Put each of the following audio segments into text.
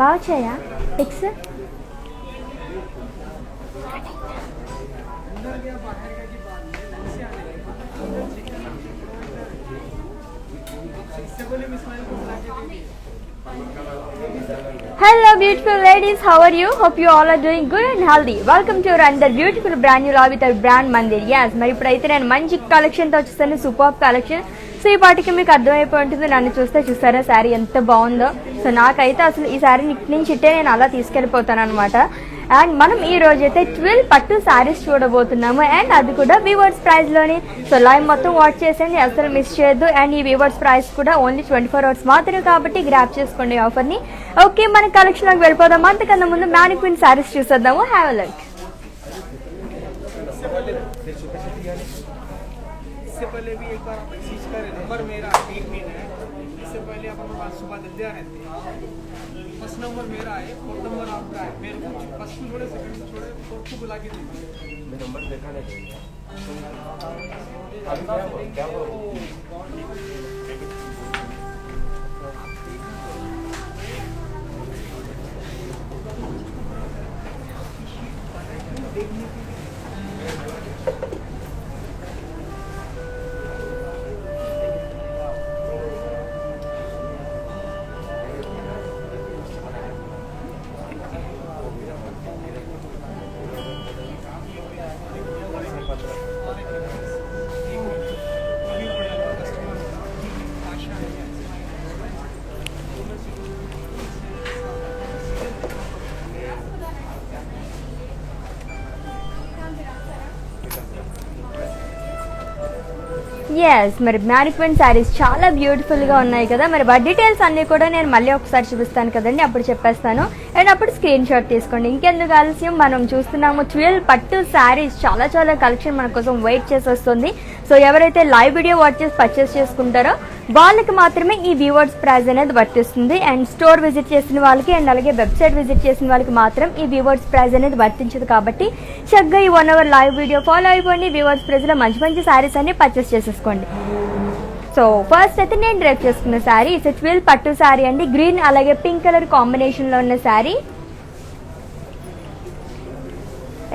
బాగా వచ్చాయా pics? Hello beautiful ladies, how are you? Hope you all are doing good and healthy. Welcome to another beautiful brand new vlog with our brand Mandir. Yes, మరి ఇప్పుడైతే నేను మంచి collection తో వచ్చేసాను, super collection. So ఈ పాటికి మీకు అర్థమైపోయి ఉంటుంది, నన్ను చూస్తే చూసారా శారీ ఎంత బాగుందో. సో నాకైతే అసలు ఈ శారీ నుంచి ఇట్టే నేను అలా తీసుకెళ్ళిపోతాను అనమాట. అండ్ మనం ఈ రోజైతే 12 పట్టు శారీస్ చూడబోతున్నాము, అండ్ అది కూడా వీవర్స్ ప్రైస్ లోని. సో లైవ్ మొత్తం వాచ్ చేసేయండి, అసలు మిస్ చేయొద్దు. అండ్ ఈ వీవర్స్ ప్రైస్ కూడా ఓన్లీ 24 hours మాత్రమే కాబట్టి గ్రాప్ చేసుకోండి ఆఫర్ ని. ఓకే, మన కలెక్షన్ లోకి వెళ్ళిపోదాం. అంతకన్నా ముందు మ్యానిక్విన్ శారీస్ చూసేద్దాము. Have a look. इससे पहले भी एक बार मैसेज करें, नंबर मेरा 1 दिन है। इससे पहले अपन को सुबह जल्दी आ रहे थे। फर्स्ट नंबर मेरा है, फोर्थ नंबर आपका है। मेरे को फर्स्ट को छोड़े, सेकंड को छोड़े, फोर्थ को बुला के दीजिए। मैं नंबर देखा नहीं क्या ఎస్, మరి మ్యానిక్విన్ శారీస్ చాలా బ్యూటిఫుల్గా ఉన్నాయి కదా. మరి వాటి డీటెయిల్స్ అన్నీ కూడా నేను మళ్ళీ ఒకసారి చూపిస్తాను కదండి, అప్పుడు చెప్పేస్తాను. అండ్ అప్పుడు స్క్రీన్ షాట్ తీసుకోండి. ఇంకెందుకు ఆలస్యం, మనం చూస్తున్నాము 12 పట్టు శారీస్. చాలా చాలా కలెక్షన్ మన కోసం వెయిట్ చేసి వస్తుంది. సో ఎవరైతే లైవ్ వీడియో వాచ్ చేసి పర్చేస్ చేసుకుంటారో వాళ్ళకి మాత్రమే ఈ వ్యూవర్స్ ప్రైస్ అనేది వర్తిస్తుంది. అండ్ స్టోర్ విజిట్ చేసిన వాళ్ళకి అండ్ అలాగే వెబ్సైట్ విజిట్ చేసిన వాళ్ళకి మాత్రం ఈ వ్యూవర్స్ ప్రైస్ అనేది వర్తించదు. కాబట్టి చక్కగా ఈ 1 hour లైవ్ వీడియో ఫాలో అయిపోండి. వ్యూవర్స్ ప్రైస్ లో మంచి మంచి శారీస్ అన్ని పర్చేస్ చేసేసుకోండి. సో ఫస్ట్ అయితే నేను డ్రైవ్ చేసుకున్న శారీ ఇట్స్ 12 పట్టు శారీ అండి. గ్రీన్ అలాగే పింక్ కలర్ కాంబినేషన్ లో ఉన్న శారీ.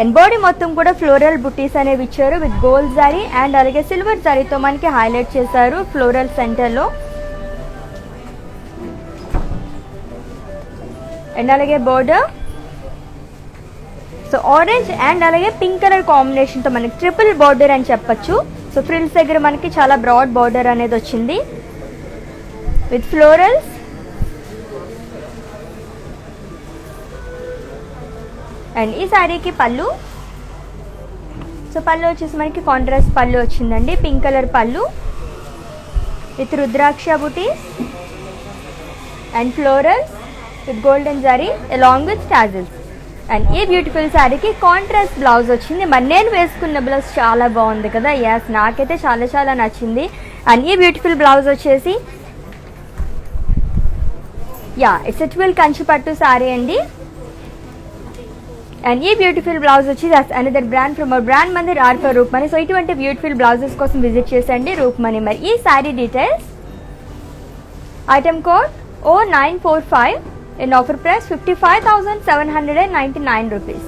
అండ్ బాడీ మొత్తం కూడా ఫ్లోరల్ బుటీస్ అనేవి ఇచ్చారు విత్ గోల్డ్ జరీ అండ్ అలాగే సిల్వర్ జరీతో మనకి హైలైట్ చేశారు ఫ్లోరల్ సెంటర్ లో. అండ్ అలాగే బోర్డర్ సో ఆరెంజ్ అండ్ అలాగే పింక్ కలర్ కాంబినేషన్ తో మనకి ట్రిపుల్ బోర్డర్ అని చెప్పొచ్చు. సో ఫ్రిల్స్ దగ్గర మనకి చాలా బ్రాడ్ బోర్డర్ అనేది వచ్చింది విత్ ఫ్లోరల్స్. అండ్ ఈ శారీకి పళ్ళు, సో పళ్ళు వచ్చేసి మనకి కాంట్రాస్ట్ పళ్ళు వచ్చిందండి, పింక్ కలర్ పళ్ళు with rudraksha buttis and florals with golden zari along with tassels. And ఈ బ్యూటిఫుల్ శారీకి కాంట్రాస్ట్ బ్లౌజ్ వచ్చింది. మరి నేను వేసుకున్న బ్లౌజ్ చాలా బాగుంది కదా. ఎస్, నాకైతే చాలా చాలా నచ్చింది. అండ్ ఈ బ్యూటిఫుల్ బ్లౌజ్ వచ్చేసి ఇట్స్ 12 కంచి పట్టు శారీ అండి. అండ్ ఈ బ్యూటిఫుల్ బ్లౌజ్ వచ్చి another brand from our brand Mandir are for Roopmani. So ఇటువంటి బ్యూటిఫుల్ బ్లౌజెస్ కోసం విజిట్ చేసండి రూప్మణి. మరి ఈ sari details, item code O945 in offer price 55,799 rupees.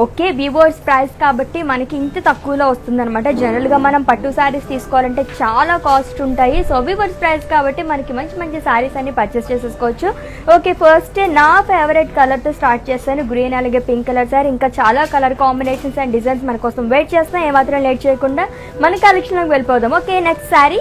Okay, weavers price కాబట్టి మనకి ఇంత తక్కువలో వస్తుంది అనమాట. జనరల్గా మనం పట్టు శారీస్ తీసుకోవాలంటే చాలా కాస్ట్ ఉంటాయి. సో వీవర్స్ ప్రైస్ కాబట్టి మనకి మంచి మంచి శారీస్ అన్ని పర్చేస్ చేసేసుకోవచ్చు. ఓకే, ఫస్ట్ నా ఫేవరెట్ కలర్తో స్టార్ట్ చేస్తాను, గ్రీన్ అలాగే పింక్ కలర్ శారీ. ఇంకా చాలా కలర్ కాంబినేషన్స్ అండ్ డిజైన్స్ మన కోసం వెయిట్ చేస్తాం. ఏమాత్రం లేట్ చేయకుండా మన కలెక్షన్లోకి వెళ్ళిపోదాం. Okay, next sari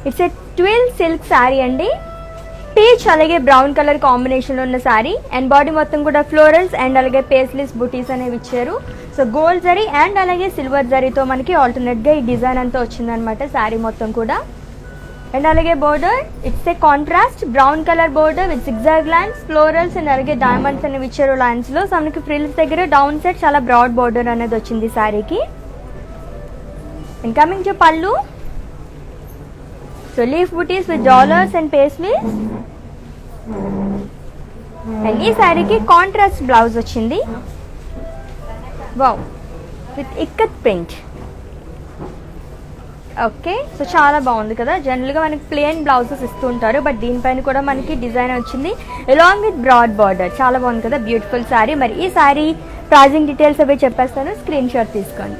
it's 12 silk sari అండి. పీచ్ అలాగే బ్రౌన్ కలర్ కాంబినేషన్ లో ఉన్న శారీ. అండ్ బాడీ మొత్తం కూడా ఫ్లోరల్స్ అండ్ అలాగే పేస్లీస్ బుటీస్ అనేవి ఇచ్చారు. సో గోల్డ్ జరీ అండ్ అలాగే సిల్వర్ జరీతో మనకి ఆల్టర్నేట్ గా ఈ డిజైన్ అంతా వచ్చిందనమాట శారీ మొత్తం కూడా. అండ్ అలాగే border it's a contrast brown colour border with zigzag lines, florals and అలాగే డైమండ్స్ అనేవి ఇచ్చారు లైన్స్ లో. సో మనకి ఫ్రిల్స్ దగ్గర డౌన్ సైడ్ చాలా బ్రాడ్ బోర్డర్ అనేది వచ్చింది శారీకి. And coming to pallu, so leaf buttis with dollars and paisleys. And ఈ శారీకి కాంట్రాస్ట్ బ్లౌజ్ వచ్చింది. Wow, with ikat print. Okay, so చాలా బాగుంది కదా. జనరల్గా మనకి ప్లెయిన్ బ్లౌజెస్ ఇస్తూ ఉంటారు, బట్ దీనిపైన కూడా మనకి డిజైన్ వచ్చింది అలాంగ్ విత్ బ్రాడ్ బార్డర్. చాలా బాగుంది కదా, బ్యూటిఫుల్ శారీ. మరి ఈ శారీ ప్రైజింగ్ డీటెయిల్స్ అవి చెప్పేస్తాను, స్క్రీన్ షాట్ తీసుకోండి.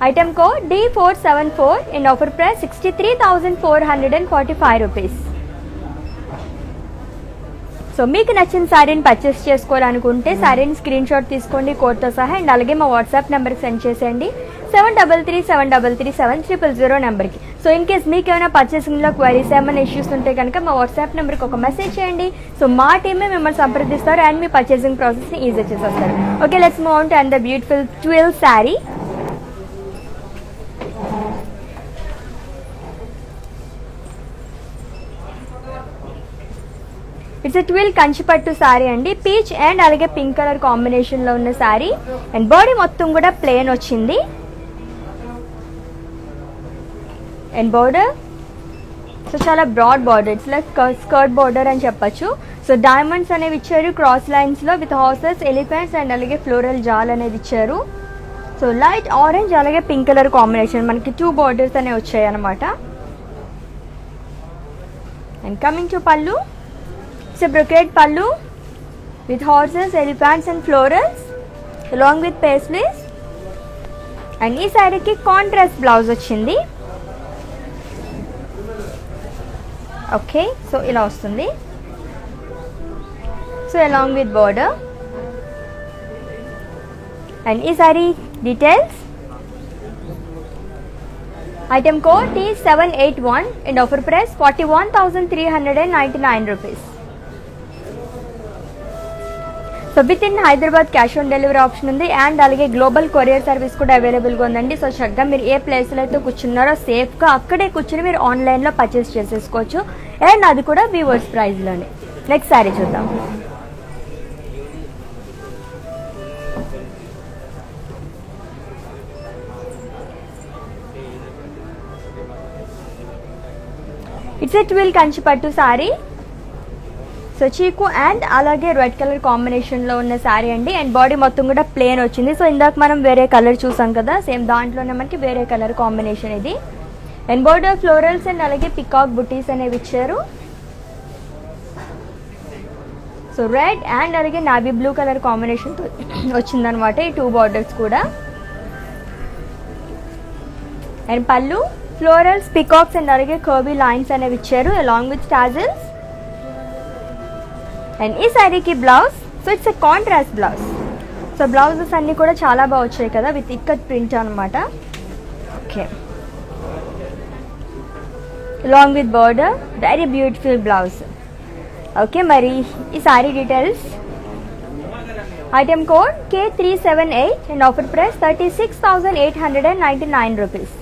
Item code D474 and offer price 63,445 rupees. So మీకు నచ్చిన శారీని పర్చేస్ చేసుకోవాలనుకుంటే శారీని స్క్రీన్ షాట్ తీసుకోండి కోడ్తో సహా, అండ్ అలాగే మా వాట్సాప్ నెంబర్కి సెండ్ చేసేయండి 7337337000 నెంబర్కి. సో ఇన్ కేస్ మీకు ఏమైనా పర్చేసింగ్లో క్వైరీస్ ఏమైనా ఇష్యూస్ ఉంటే కనుక మా వాట్సాప్ నెంబర్కి ఒక మెసేజ్ చేయండి. సో మా టీమే మిమ్మల్ని సంప్రదిస్తారు అండ్ మీ పర్చేసింగ్ ప్రాసెస్ని ఈజీ చేసేస్తారు. Okay, let's move on to and the beautiful twill sari. It's a twill కంచిపట్టు శారీ అండి. పీచ్ అండ్ అలాగే పింక్ కలర్ కాంబినేషన్లో ఉన్న శారీ, అండ్ బాడీ మొత్తం కూడా ప్లెయిన్ వచ్చింది. అండ్ బార్డర్ సో చాలా broad border, it's like skirt border అని చెప్పచ్చు. సో డైమండ్స్ అనేవి ఇచ్చారు క్రాస్ లైన్స్లో విత్ హార్సెస్, ఎలిఫెంట్స్ అండ్ అలాగే ఫ్లోరల్ జాల్ అనేది ఇచ్చారు. సో లైట్ ఆరెంజ్ అలాగే పింక్ కలర్ కాంబినేషన్, మనకి 2 బార్డర్స్ అనేవి వచ్చాయి అనమాట. అండ్ కమింగ్ టు పళ్ళు, it's a brocade pallu with horses, elephants and florals along with paisleys. And ee saree ki contrast blouse ochindi. Okay, so ila vastundi. So along with border. And ee saree details. Item code T781 and offer price 41,399 rupees. So within Hyderabad cash on delivery option ఉంది, and అలాగే global courier service కూడా అవైలబుల్గా ఉందండి. So చక్కగా మీరు ఏ ప్లేస్లో అయితే కూర్చున్నారో సేఫ్గా అక్కడే కూర్చుని మీరు ఆన్లైన్లో పర్చేస్ చేసేసుకోవచ్చు, అండ్ అది కూడా వీవర్స్ ప్రైస్లోనే. నెక్స్ట్ శారీ చూద్దాం. It's a twill Kanchipattu sari. So చీకు అండ్ అలాగే రెడ్ కలర్ కాంబినేషన్లో ఉన్న శారీ అండి, అండ్ బాడీ మొత్తం కూడా ప్లెయిన్ వచ్చింది. సో ఇందాక మనం వేరే కలర్ చూసాం కదా, సేమ్ దాంట్లోనే మనకి వేరే కలర్ కాంబినేషన్ ఇది. అండ్ బార్డర్ ఫ్లోరల్స్ అండ్ అలాగే పికాక్ బుటీస్ అనేవి ఇచ్చారు. సో రెడ్ అండ్ అలాగే నావీ బ్లూ కలర్ కాంబినేషన్తో వచ్చిందనమాట ఈ 2 బార్డర్స్ కూడా. And pallu florals, peacocks and అలాగే కర్వీ లైన్స్ అనేవి ఇచ్చారు అలాంగ్ విత్ టాజిల్స్. అండ్ ఈ శారీకి blouse, so it's a contrast blouse. So blouses అన్నీ కూడా చాలా బాగా వచ్చాయి కదా, విత్ ఇక్కత్ ప్రింట్ అనమాట. Okay, along with border, very beautiful blouse. Okay, మరి ఈ sari details. Item code K378 and offer price 36,899 rupees.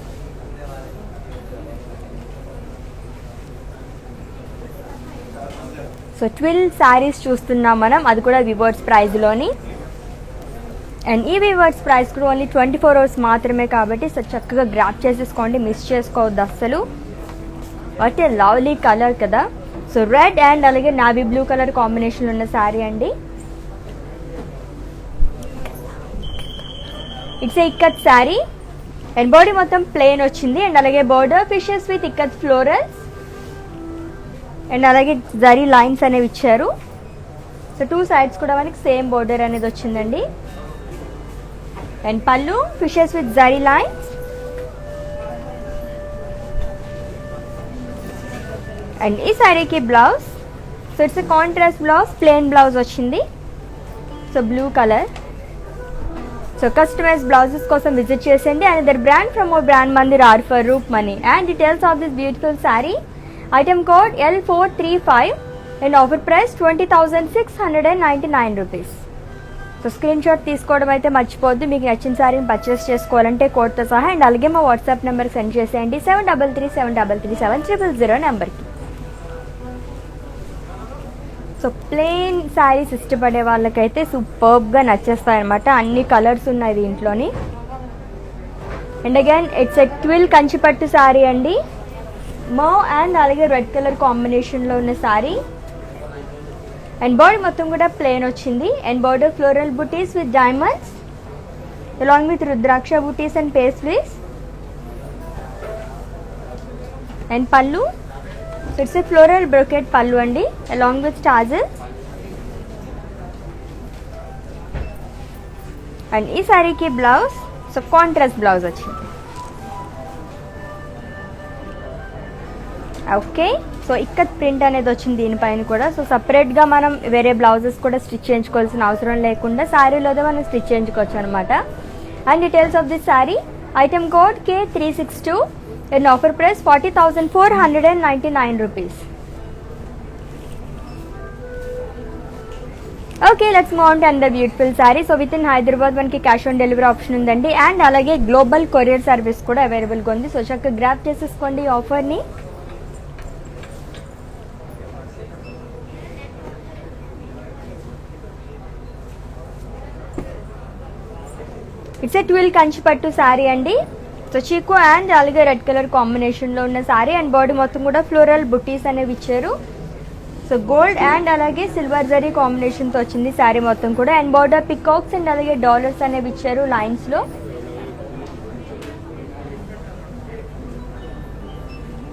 So twill saris చూస్తున్నాం మనం, అది కూడా వివర్స్ ప్రైస్లోని. అండ్ ఈ వివర్స్ ప్రైస్ కూడా ఓన్లీ 24 అవర్స్ మాత్రమే కాబట్టి సో చక్కగా గ్రాప్ చేసేసుకోండి, మిస్ చేసుకోవద్దు అస్సలు. వాట్ ఏ లవ్లీ కలర్ కదా. సో రెడ్ అండ్ అలాగే నావీ బ్లూ కలర్ కాంబినేషన్ ఉన్న శారీ అండి. It's A ikat sari, and body మొత్తం ప్లెయిన్ వచ్చింది, అండ్ అలాగే border fishes with ikat florals and అలాగే జరీ లైన్స్ అనేవి ఇచ్చారు. సో 2 సైడ్స్ కూడా మనకి సేమ్ బోర్డర్ అనేది వచ్చిందండి. And pallu fishes with zari lines. And ఈ శారీకి blouse, so it's a contrast blouse, plain blouse వచ్చింది. So blue colour. So customise blouses కోసం విజిట్ చేసేయండి. Another brand from our brand Mandir are for roof money. And details of this beautiful sari. Item code L435 and offer price 20,699 rupees. So screenshot తీసుకోవడం అయితే మర్చిపోద్దు. మీకు నచ్చిన శారీని purchase చేసుకోవాలంటే కోడ్తో సహా, అండ్ అలాగే మా వాట్సాప్ నెంబర్ సెండ్ చేసేయండి 7337337000 నెంబర్కి. సో ప్లెయిన్ శారీస్ ఇష్టపడే వాళ్ళకైతే సూపర్బ్గా నచ్చేస్తాయి అనమాట. అన్ని కలర్స్ ఉన్నాయి దీంట్లోని. And again it's a twill కంచిపట్టు శారీ అండి. మౌ అండ్ అలాగే రెడ్ కలర్ కాంబినేషన్లో ఉన్న శారీ. అండ్ బాడీ మొత్తం కూడా ప్లెయిన్ వచ్చింది and border floral buttis with diamonds along with rudraksha buttis and pastries. And pallu, it's a floral brocade pallu అండి అలాంగ్ విత్ టాజల్స్. అండ్ ఈ సారీకి బ్లౌజ్, సో కాంట్రాస్ట్ బ్లౌజ్ వచ్చింది. ఓకే, సో ఇక్కత్ ప్రింట్ అనేది వచ్చింది దీనిపైన కూడా. సో సపరేట్గా మనం వేరే బ్లౌజెస్ కూడా స్టిచ్ చేయించుకోవాల్సిన అవసరం లేకుండా శారీలోదే మనం స్టిచ్ చేయించుకోవచ్చు అనమాట. And details of this sari, item code K362 and offer price 40,499 rupees. Okay, let's move on to another beautiful sari. So within Hyderabad మనకి క్యాష్ ఆన్ డెలివరీ ఆప్షన్ ఉందండి అండ్ అలాగే గ్లోబల్ కొరియర్ సర్వీస్ కూడా అవైలబుల్గా ఉంది. సో చక్కగా grab చేసేసుకోండి ఈ ఆఫర్ని. It's a twill కంచిపట్టు శారీ అండి. సో చీకు అండ్ అలాగే రెడ్ కలర్ కాంబినేషన్లో ఉన్న శారీ అండ్ బాడీ మొత్తం కూడా ఫ్లోరల్ బుటీస్ అనేవి ఇచ్చారు. సో గోల్డ్ అండ్ అలాగే సిల్వర్ జరీ కాంబినేషన్తో వచ్చింది శారీ మొత్తం కూడా. అండ్ బార్డర్ పికాక్స్ అండ్ అలాగే డాలర్స్ అనేవి ఇచ్చారు లైన్స్లో.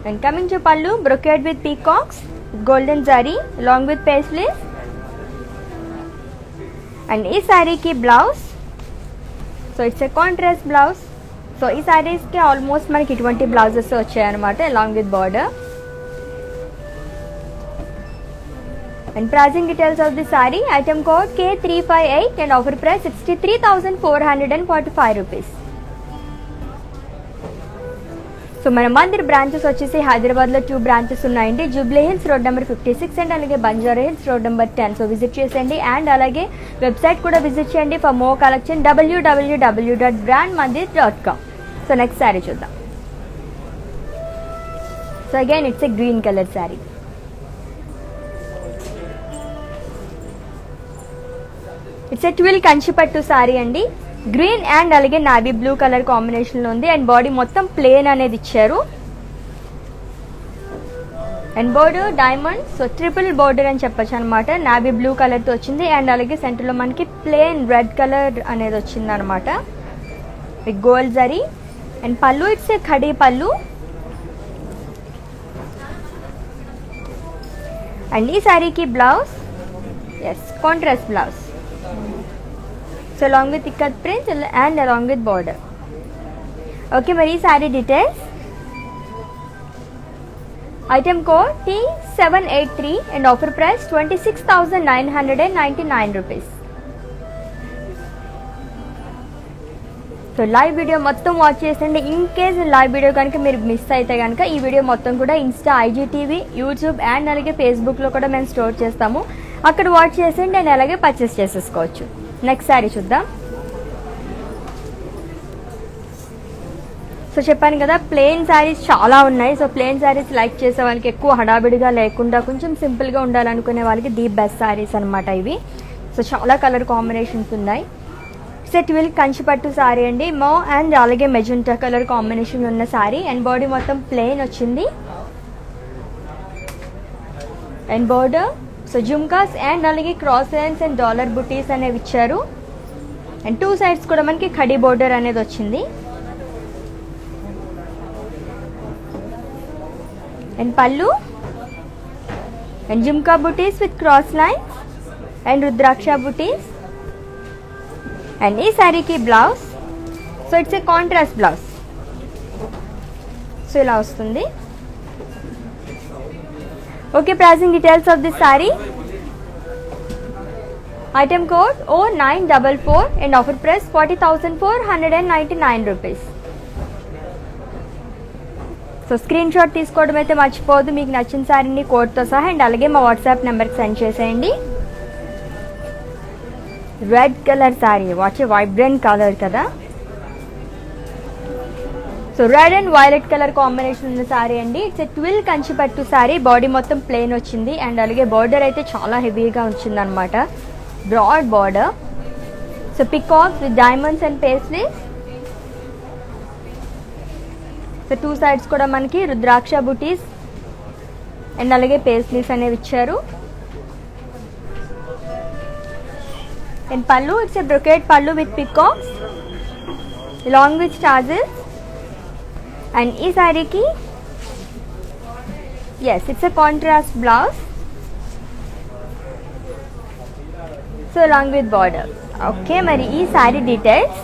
And coming to pallu, brocade with peacocks, golden zari along with pastries. And ఈ శారీకి blouse, so it's a contrast blouse. So ఈ శారీస్కి ఆల్మోస్ట్ మనకి ఇటువంటి బ్లౌజెస్ వచ్చాయన్నమాట along with border. And pricing details of the sari, item code K358 and offer price 63,445 rupees. So మన Mandir branches వచ్చేసి హైదరాబాద్లో 2 బ్రాంచెస్ ఉన్నాయండి. Jubilee hills road number 56 and అలాగే Banjara hills road number 10. So visit చేసేయండి అండ్ అలాగే వెబ్సైట్ కూడా విజిట్ చేయండి for more collection www.brandmandir.com. So next sari చూద్దాం. So again it's a green colour sari. It's a twill కంచిపట్టు శారీ అండి. గ్రీన్ అండ్ అలాగే నావీ బ్లూ కలర్ కాంబినేషన్లో ఉంది అండ్ బాడీ మొత్తం ప్లేన్ అనేది ఇచ్చారు. And border diamond, so triple border అని చెప్పొచ్చు అనమాట. నావీ బ్లూ కలర్తో వచ్చింది అండ్ అలాగే సెంటర్లో మనకి ప్లేన్ రెడ్ కలర్ అనేది వచ్చింది అనమాట with gold zari. And pallu, it's a khadi pallu. And ఈ శారీకి blouse, yes contrast blouse. So along with ikat print and along with border. Okay, మరి sari details, item code T783 and offer price 26,999 rupees. So live video మొత్తం watch చేసండి. In case live video కనుక మీరు miss అయితే కనుక ఈ video మొత్తం కూడా ఇన్స్టా, IGTV, యూట్యూబ్ అండ్ అలాగే ఫేస్బుక్లో కూడా మేము స్టోర్ చేస్తాము. అక్కడ వాచ్ చేసండి అండ్ అలాగే పర్చేస్ చేసేసుకోవచ్చు. నెక్స్ట్ శారీ చూద్దాం. సో చెప్పాను కదా ప్లెయిన్ శారీస్ చాలా ఉన్నాయి. సో ప్లెయిన్ శారీస్ లైక్ చేసే వాళ్ళకి, ఎక్కువ హడావిడిగా లేకుండా కొంచెం సింపుల్గా ఉండాలనుకునే వాళ్ళకి ది బెస్ట్ శారీస్ అనమాట ఇవి. సో చాలా కలర్ కాంబినేషన్స్ ఉన్నాయి. సెట్ విల్ కంచిపట్టు శారీ అండి. మో అండ్ అలాగే మెజెంటా కలర్ కాంబినేషన్ ఉన్న శారీ అండ్ బాడీ మొత్తం ప్లెయిన్ వచ్చింది. And border, so jhumkas and అలాగే క్రాస్ లైన్స్ అండ్ డాలర్ బుటీస్ అనేవి ఇచ్చారు. అండ్ 2 సైడ్స్ కూడా మనకి ఖడీ బోర్డర్ అనేది వచ్చింది. అండ్ పళ్ళు and jhumka buttis with cross lines and rudraksha buttis. And ఈ శారీకి blouse, so it's a contrast blouse. So ఇలా వస్తుంది. Okay, pricing details of this sari, item code O944 and offer price 40,499 rupees. So screenshot తీసుకోవడం అయితే మర్చిపోవద్దు. మీకు నచ్చిన శారీని కోడ్తో సహా అండ్ అలాగే మా వాట్సాప్ నెంబర్కి సెండ్ చేసేయండి. Red colour sari, watch vibrant colour కదా. So red and violet colour combination ఉన్న శారీ అండి. It's a twill Kanchipattu sari. Body మొత్తం ప్లెయిన్ వచ్చింది అండ్ అలాగే బార్డర్ అయితే చాలా హెవీగా వచ్చింది అనమాట, broad border. So peacocks with diamonds and pastries. So 2 sides కూడా మనకి రుద్రాక్ష బుటీస్ అండ్ అలాగే పేస్ట్రీస్ అనేవి ఇచ్చారు. And pallu it's a brocade పళ్ళు with peacocks along with tassels. And ఈ సారీకి yes it's a contrast blouse, so along with border. Okay, మరి ఈ sorry details.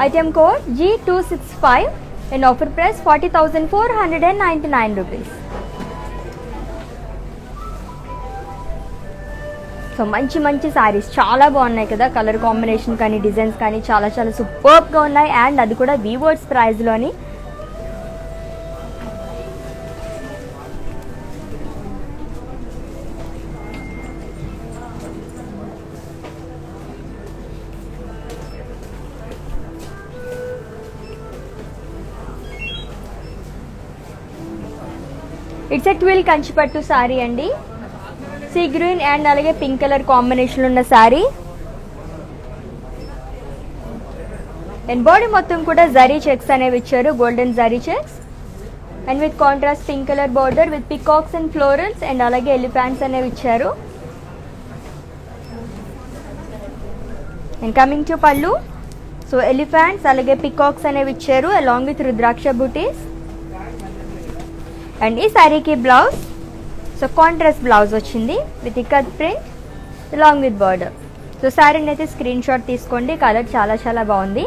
Item code G265 and offer price 40,499 rupees. So మంచి మంచి సారీస్ చాలా బాగున్నాయి కదా, కలర్ కాంబినేషన్ కానీ డిజైన్స్ కానీ చాలా చాలా సూపర్గా ఉన్నాయి. అండ్ అది కూడా వీవర్స్ ప్రైస్లోని. ఇట్స్ ఎ ట్విల్ కంచిపట్టు సారీ అండి. సీ గ్రీన్ అండ్ అలాగే పింక్ కలర్ కాంబినేషన్ ఉన్న సారీ. అండ్ బాడీ మొత్తం కూడా జరీ చెక్స్ అనేవి ఇచ్చారు, golden zari checks. And with contrast pink colour border with peacocks and florals and అలాగే ఎలిఫాంట్స్ అనేవి ఇచ్చారు. And coming to pallu, so elephants అలాగే పికాక్స్ అనేవి ఇచ్చారు along with rudraksha buttis. And ఈ సారీకి బ్లౌజ్, సో కాంట్రాస్ట్ బ్లౌజ్ వచ్చింది with ikat print along with border. So శారీని అయితే స్క్రీన్ షాట్ తీసుకోండి, కలర్ చాలా చాలా బాగుంది.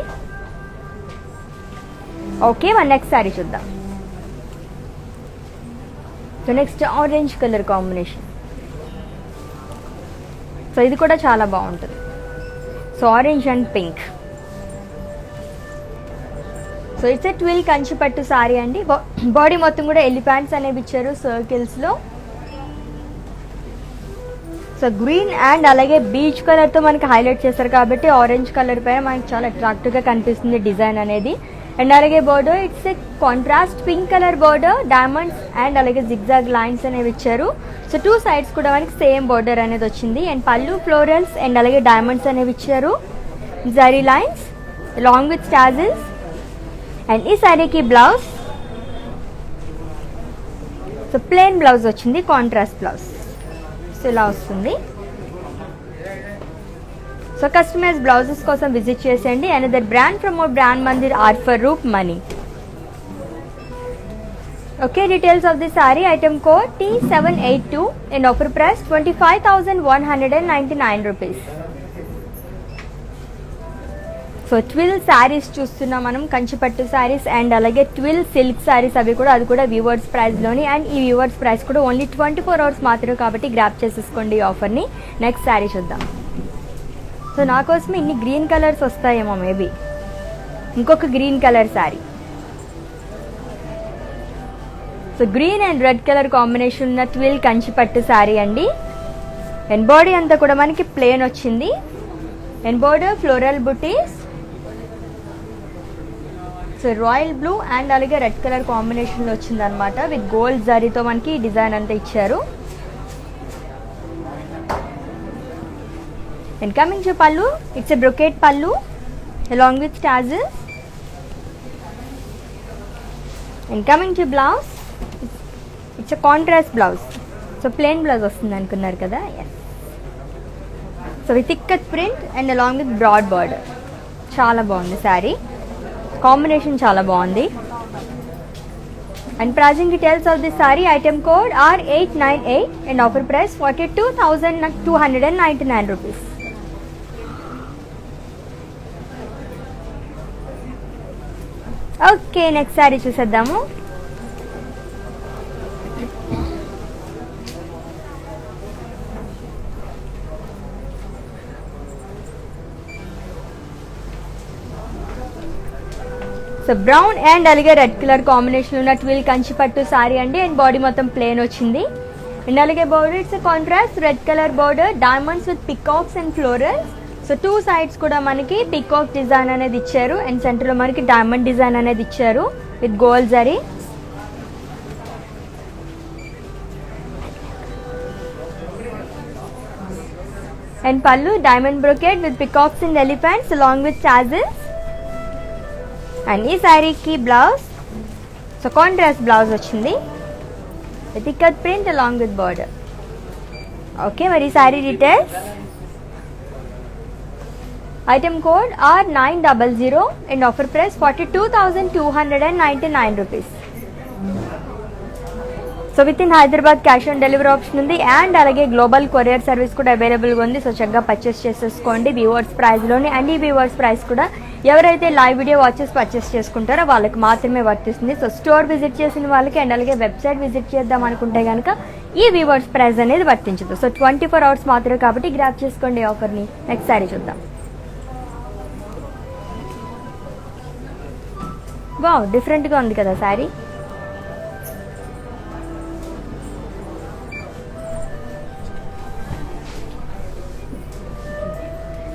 ఓకే, మన నెక్స్ట్ శారీ చూద్దాం. So next orange colour combination. So ఇది కూడా చాలా బాగుంటుంది. So orange and pink. So it's a twill కంచిపట్టు సారీ అండి. బాడీ మొత్తం కూడా ఎలిఫాంట్స్ అనేవి ఇచ్చారు సర్కిల్స్లో. సో గ్రీన్ అండ్ అలాగే బీచ్ కలర్తో మనకి హైలైట్ చేస్తారు కాబట్టి ఆరెంజ్ కలర్ పైన మనకి చాలా అట్రాక్టివ్గా కనిపిస్తుంది డిజైన్ అనేది. అండ్ అలాగే border it's a contrast pink colour border, diamonds and అలాగే జిగ్జాగ్ లైన్స్ అనేవి ఇచ్చారు. సో టూ సైడ్స్ కూడా మనకి సేమ్ బోర్డర్ అనేది వచ్చింది. అండ్ పళ్ళు ఫ్లోరల్స్ అండ్ అలాగే డైమండ్స్ అనేవి ఇచ్చారు, zari lines along with tassels. And ఈ శారీకి బ్లౌజ్, సో ప్లెయిన్ బ్లౌజ్ వచ్చింది, కాంట్రాస్ట్ బ్లౌజ్. సో ఇలా వస్తుంది. సో కస్టమైజ్ బ్లౌజెస్ కోసం విజిట్ చేసేయండి. Another brand from our brand Mandir are for roof money. Okay, details of the sari. Item code T782 and offer price 25,199 rupees. So twill saris చూస్తున్నాం మనం, కంచిపట్టు saris and అలాగే twill silk saris, అవి కూడా అది కూడా వ్యూవర్స్ ప్రైస్లోని. అండ్ ఈ వ్యూవర్స్ ప్రైస్ కూడా ఓన్లీ 24 hours మాత్రమే కాబట్టి గ్రాప్ చేసేసుకోండి ఈ ఆఫర్ని. నెక్స్ట్ శారీ చూద్దాం. సో నా కోసం ఇన్ని గ్రీన్ కలర్స్ వస్తాయేమో మేబీ. ఇంకొక green colour sari. So green and red colour combination ఉన్న ట్విల్ కంచిపట్టు శారీ అండి. అండ్ బాడీ అంతా కూడా మనకి ప్లెయిన్ వచ్చింది. And border floral buttis, so royal blue and అలాగే రెడ్ కలర్ కాంబినేషన్లో వచ్చింది అనమాట. విత్ గోల్డ్ జరీతో మనకి డిజైన్ అంతా ఇచ్చారు. And coming to pallu, it's a brocade pallu along with tassels. And coming to blouse, it's a contrast blouse. So plain blouse వస్తుంది అనుకున్నారు కదా, yes. So with ikat print and along with broad border. చాలా బాగుంది sari, combination చాలా బాగుంది. And pricing details of the sari. Item code R898 and offer price 42,299 rupees. Okay, next sari చూసేద్దాము. So brown and అలాగే red colour combination ఉన్న ట్విల్ కంచిపట్టు సారీ అండి. And body మొత్తం plain వచ్చింది. అండ్ అలాగే border it's contrast red colour border, diamonds with peacocks and florals. So two sides కూడా మనకి peacock design అనేది ఇచ్చారు. అండ్ సెంటర్లో మనకి డైమండ్ డిజైన్ అనేది ఇచ్చారు with gold zari. And pallu diamond brocade with peacocks and elephants along with tassels. And ఈ శారీకి బ్లౌజ్, సో కాంట్రాస్ట్ బ్లౌజ్ వచ్చింది with ikat print along with border. Okay, మరి sari details. Item code R900 and offer price 42,299 rupees. So within Hyderabad cash on delivery option ఉంది and అలాగే global courier service కూడా అవైలబుల్గా ఉంది. So చక్కగా పర్చేస్ చేసేసుకోండి weavers ప్రైస్లోని. అండ్ ఈ వ్యూవర్స్ ప్రైస్ కూడా ఎవరైతే లైవ్ వీడియో వాచెస్ పర్చేస్ చేసుకుంటారో వాళ్ళకి మాత్రమే వర్తిస్తుంది. సో స్టోర్ విజిట్ చేసిన వాళ్ళకి అండ్ అలాగే వెబ్సైట్ విజిట్ చేద్దాం అనుకుంటే కనుక ఈ వ్యూవర్స్ ప్రైస్ అనేది వర్తించదు. సో 24 అవర్స్ మాత్రమే కాబట్టి గ్రాప్ చేసుకోండి ఆఫర్ని. నెక్స్ట్ శారీ చూద్దాం. వావ్, డిఫరెంట్గా ఉంది కదా sari.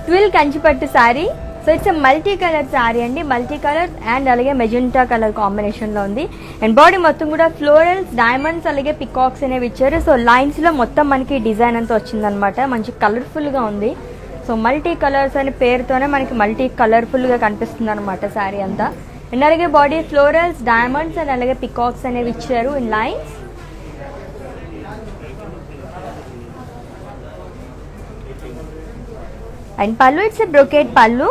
Twill Kanchipattu sari. So it's multi colour sari అండి. మల్టీ కలర్ అండ్ అలాగే మెజెంటా కలర్ కాంబినేషన్లో ఉంది. అండ్ బాడీ మొత్తం కూడా ఫ్లోరల్స్, డైమండ్స్ అలాగే పికాక్స్ అనేవి ఇచ్చారు. సో లైన్స్లో మొత్తం మనకి డిజైన్ అంతా వచ్చిందనమాట. మంచి కలర్ఫుల్గా ఉంది. సో మల్టీ కలర్స్ అనే పేరుతోనే మనకి మల్టీ కలర్ఫుల్గా కనిపిస్తుంది అనమాట శారీ అంతా. అండ్ అలాగే బాడీ ఫ్లోరల్స్, డైమండ్స్ అండ్ అలాగే పికాక్స్ అనేవి ఇచ్చారు in lines. And pallu, it's a brocade పళ్ళు.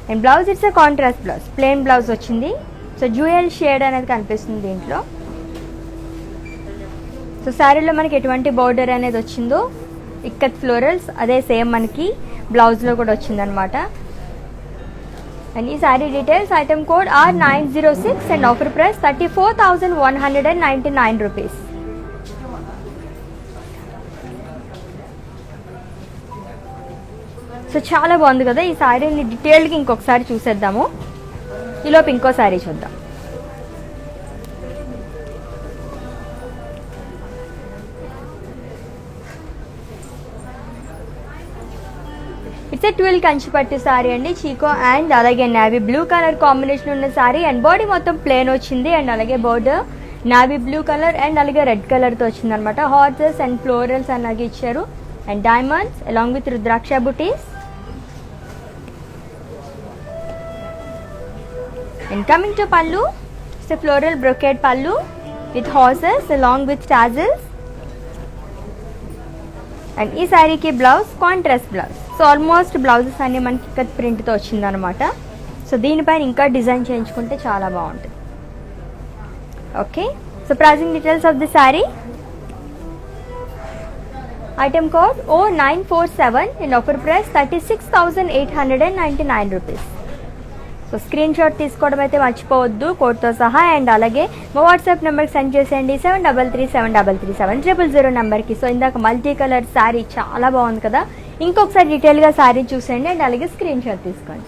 And blouse, it's a contrast blouse, plain blouse వచ్చింది. సో జ్యూయల్ షేడ్ అనేది కనిపిస్తుంది దీంట్లో. సో శారీలో మనకి ఎటువంటి బోర్డర్ అనేది వచ్చిందో ఇక్కత్ ఫ్లోరల్స్ అదే సేమ్ మనకి బ్లౌజ్లో కూడా వచ్చిందనమాట. అండ్ ఈ sari details. Item code R906 and offer price 34,199 rupees. So చాలా బాగుంది కదా ఈ శారీని. డీటెయిల్గా ఇంకొకసారి చూసేద్దాము. ఈలోపు ఇంకో శారీ చూద్దాం. ఇట్స్ ఎ ట్విల్ కంచిపట్టు శారీ అండి. చీకో అండ్ అలాగే నావీ బ్లూ కలర్ కాంబినేషన్ ఉన్న శారీ. అండ్ బాడీ మొత్తం ప్లేన్ వచ్చింది అండ్ అలాగే border navy blue colour and అలాగే రెడ్ కలర్తో వచ్చింది అనమాట. హార్సెస్ అండ్ ఫ్లోరల్స్ అలాగే ఇచ్చారు. And diamonds along with rudraksha buttis. And coming to pallu, it's a floral brocade pallu with horses along with tassels. And ఈ శారీకి blouse contrast blouse. So almost blouses అన్ని మనకి ఇక్కత్ ప్రింట్తో వచ్చిందనమాట. సో దీనిపైన ఇంకా డిజైన్ చేయించుకుంటే చాలా బాగుంటుంది. Okay, so pricing details of the sari. Item code O947 and offer price 36,899 rupees. So screenshot తీసుకోవడం అయితే మర్చిపోవద్దు కోడ్తో సహా. అండ్ అలాగే మా వాట్సాప్ నెంబర్కి సెండ్ చేసేయండి 7337337000 నెంబర్కి. సో ఇందాక మల్టీ కలర్ శారీ చాలా బాగుంది కదా. ఇంకొకసారి డీటెయిల్గా శారీ చూసేయండి అండ్ అలాగే స్క్రీన్ షాట్ తీసుకోండి.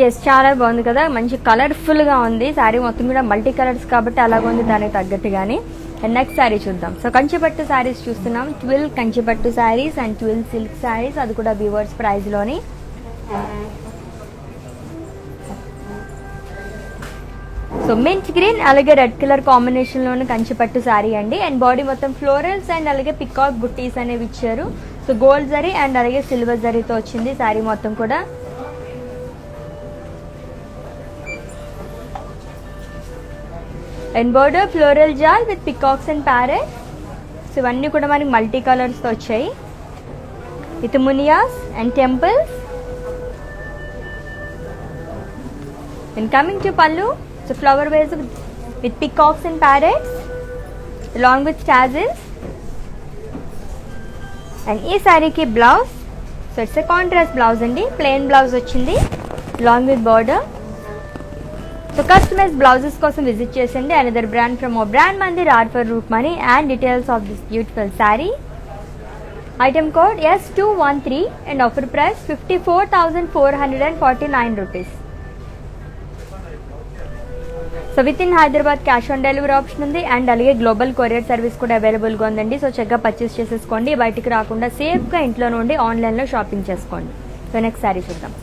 ఎస్, చాలా బాగుంది కదా. మంచి కలర్ఫుల్గా ఉంది శారీ మొత్తం కూడా. మల్టీ కలర్స్ కాబట్టి అలాగ ఉంది దానికి తగ్గట్టుగానే. అండ్ నెక్స్ట్ శారీ చూద్దాం. సో కంచిపట్టు శారీస్ చూస్తున్నాం. ట్విల్ కంచిపట్టు saris and twill silk saris, అది కూడా వ్యూవర్స్ ప్రైస్లోని. సో మింట్ గ్రీన్ అలాగే రెడ్ కలర్ కాంబినేషన్లోని కంచిపట్టు శారీ అండి. అండ్ బాడీ మొత్తం ఫ్లోరల్స్ అండ్ అలాగే పికాక్ బుట్టీస్ అనేవి ఇచ్చారు. సో గోల్డ్ జరీ అండ్ అలాగే సిల్వర్ జరీతో వచ్చింది శారీ మొత్తం కూడా. And border floral jaal with peacocks and parrot. So ఇవన్నీ కూడా మనకి మల్టీ కలర్స్తో వచ్చాయి with munias and temples. And coming to pallu, so flower vase with peacocks and parrots along with tassels. And ఈ శారీకి blouse, so it's a contrast blouse అండి, plain blouse వచ్చింది long with border. So customise blouses కోసం visit చేసండి another brand from our brand Mandir offer Roopmani and details of this beautiful sari. Item code S213 and offer price 54,449 rupees. So within Hyderabad cash on delivery option ఉంది and అలాగే global courier service కూడా అవైలబుల్గా ఉందండి. So చక్కగా purchase చేసేసుకోండి, బయటికి రాకుండా సేఫ్గా ఇంట్లో నుండి ఆన్లైన్లో షాపింగ్ చేసుకోండి. సో నెక్స్ట్ శారీ చూద్దాం.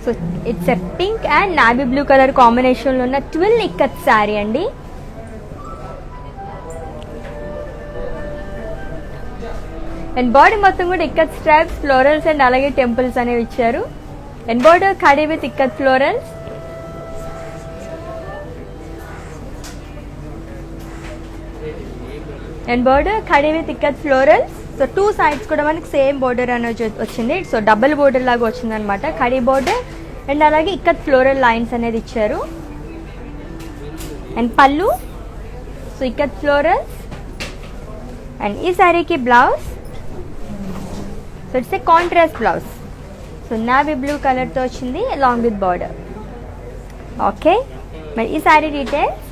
So it's a pink and navy blue colour కాంబినేషన్లో ఉన్న ట్విల్ ఇక్కత్ శారీ అండి. అండ్ బాడీ మొత్తం కూడా ఇక్కత్ స్ట్రైప్స్, ఫ్లోరల్స్ అండ్ అలాగే టెంపుల్స్ అనేవి ఇచ్చారు. And border khadi with ikat florals. And border khadi with ikat florals. So two sides కూడా మనకి సేమ్ బోర్డర్ అనేది వచ్చింది. సో డబుల్ బోర్డర్ లాగా వచ్చింది అనమాట, ఖడీ బోర్డర్ అండ్ అలాగే ఇక్కత్ ఫ్లోరల్ లైన్స్ అనేది ఇచ్చారు. And pallu so ikat florals. And ఈ శారీకి blouse so it's a contrast blouse. So navy blue కలర్తో వచ్చింది అలాంగ్ విత్ బార్డర్. ఓకే, మరి ఈ sari details.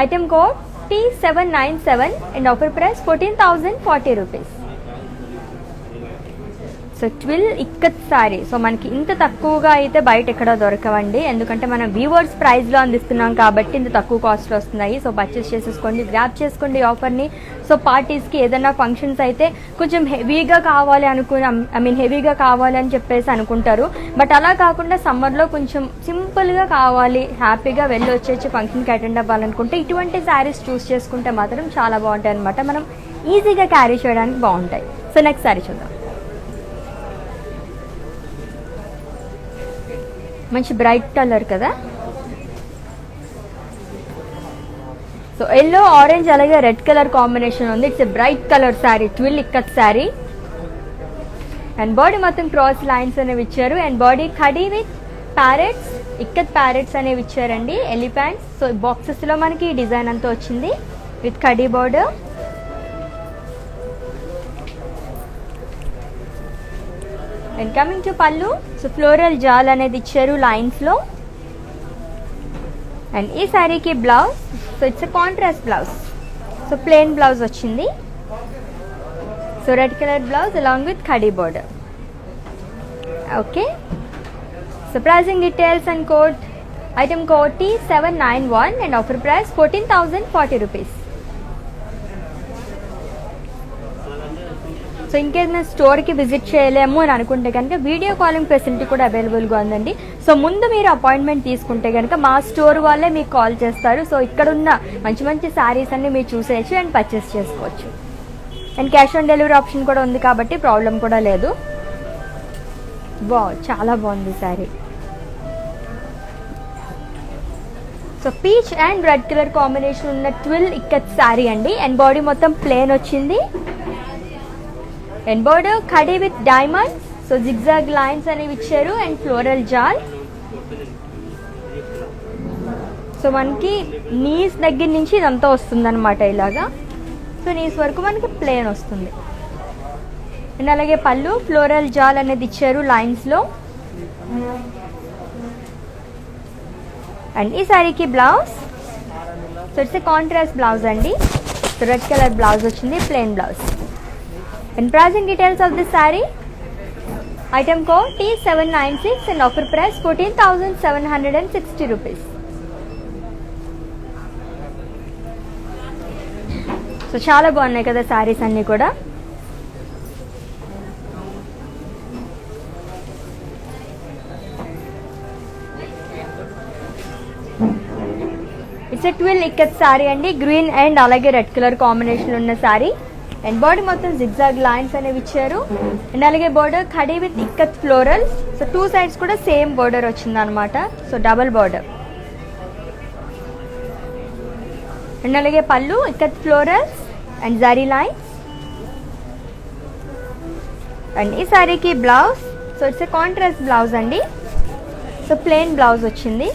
Item code T797 and offer price 14,040 rupees. So twill ikat sari. So మనకి ఇంత తక్కువగా అయితే బయట ఎక్కడ దొరకవండి, ఎందుకంటే మనం వీవర్స్ ప్రైస్లో అందిస్తున్నాం కాబట్టి ఇంత తక్కువ కాస్ట్లో వస్తున్నాయి. సో పర్చేస్ చేసేసుకోండి, గ్రాప్ చేసుకోండి ఆఫర్ని. సో పార్టీస్కి ఏదైనా ఫంక్షన్స్ అయితే కొంచెం హెవీగా కావాలి హెవీగా కావాలి అని చెప్పేసి అనుకుంటారు. బట్ అలా కాకుండా సమ్మర్లో కొంచెం సింపుల్గా కావాలి, హ్యాపీగా వెళ్ళి వచ్చేసి ఫంక్షన్కి అటెండ్ అవ్వాలనుకుంటే ఇటువంటి శారీస్ చూస్ చేసుకుంటే మాత్రం చాలా బాగుంటాయి అనమాట. మనం ఈజీగా క్యారీ చేయడానికి బాగుంటాయి. సో నెక్స్ట్ శారీ చూద్దాం. మంచి బ్రైట్ కలర్ కదా. సో ఎల్లో, ఆరెంజ్ అలాగే రెడ్ కలర్ కాంబినేషన్ ఉంది. It's a bright colour sari, twill ikat sari. And body మొత్తం క్రాస్ లైన్స్ అనేవి ఇచ్చారు. And body khadi with parrots, ikat parrots అనేవి ఇచ్చారండి, ఎలిఫెంట్స్. సో బాక్సెస్లో మనకి ఈ డిజైన్ అంతా వచ్చింది with khadi border. And coming to pallu. So floral jaal అనేది ఇచ్చారు లైన్స్లో. అండ్ ఈ శారీకి blouse so it's a contrast blouse. So plain blouse వచ్చింది. So red colour blouse along with khadi border. Okay, so pricing details and code. Item code T791 and offer price 14,040 rupees. So in case మేము స్టోర్కి visit చేయలేము అని అనుకుంటే కనుక video calling facility కూడా అవైలబుల్గా ఉందండి. సో ముందు మీరు అపాయింట్మెంట్ తీసుకుంటే కనుక మా స్టోర్ వాళ్ళే మీకు కాల్ చేస్తారు. సో ఇక్కడ ఉన్న మంచి మంచి శారీస్ అన్ని మీరు చూసేయచ్చు అండ్ పర్చేస్ చేసుకోవచ్చు. And cash on delivery option కూడా ఉంది కాబట్టి ప్రాబ్లం కూడా లేదు. చాలా బాగుంది sari. So peach and red colour combination ఉన్న ట్విల్ ఇక్కత్ శారీ అండి. అండ్ బాడీ మొత్తం ప్లేన్ వచ్చింది. And border khadi with diamonds. So zigzag lines అనేవి ఇచ్చారు అండ్ ఫ్లోరల్ జాల్. సో మనకి నీస్ దగ్గర నుంచి ఇదంతా వస్తుంది అనమాట ఇలాగా. సో నీస్ వరకు మనకి ప్లేన్ వస్తుంది. అండ్ అలాగే పళ్ళు ఫ్లోరల్ జాల్ అనేది ఇచ్చారు లైన్స్లో. అండ్ ఈ శారీకి blouse so it's a contrast blouse అండి. సో రెడ్ కలర్ బ్లౌజ్ వచ్చింది, plain blouse. And pricing details of this saree. Item code T796 and offer price 14,760 rupees. So చాలా బాగున్నాయి కదా సారీస్ అన్నీ కూడా. It's a twill ikat sari అండి, గ్రీన్ అండ్ అలాగే red colour combination ఉన్న సారీ. అండ్ బాడీ మొత్తం జిగ్జాగ్ లైన్స్ అనేవి ఇచ్చారు. అండ్ అలాగే border khadi with ikat floral. So two sides కూడా సేమ్ బోర్డర్ వచ్చింది అనమాట. So double border. అండ్ అలాగే pallu ikat florals and zari lines. And ఈ సారీకి blouse so it's a contrast blouse అండి. సో ప్లెయిన్ బ్లౌజ్ వచ్చింది.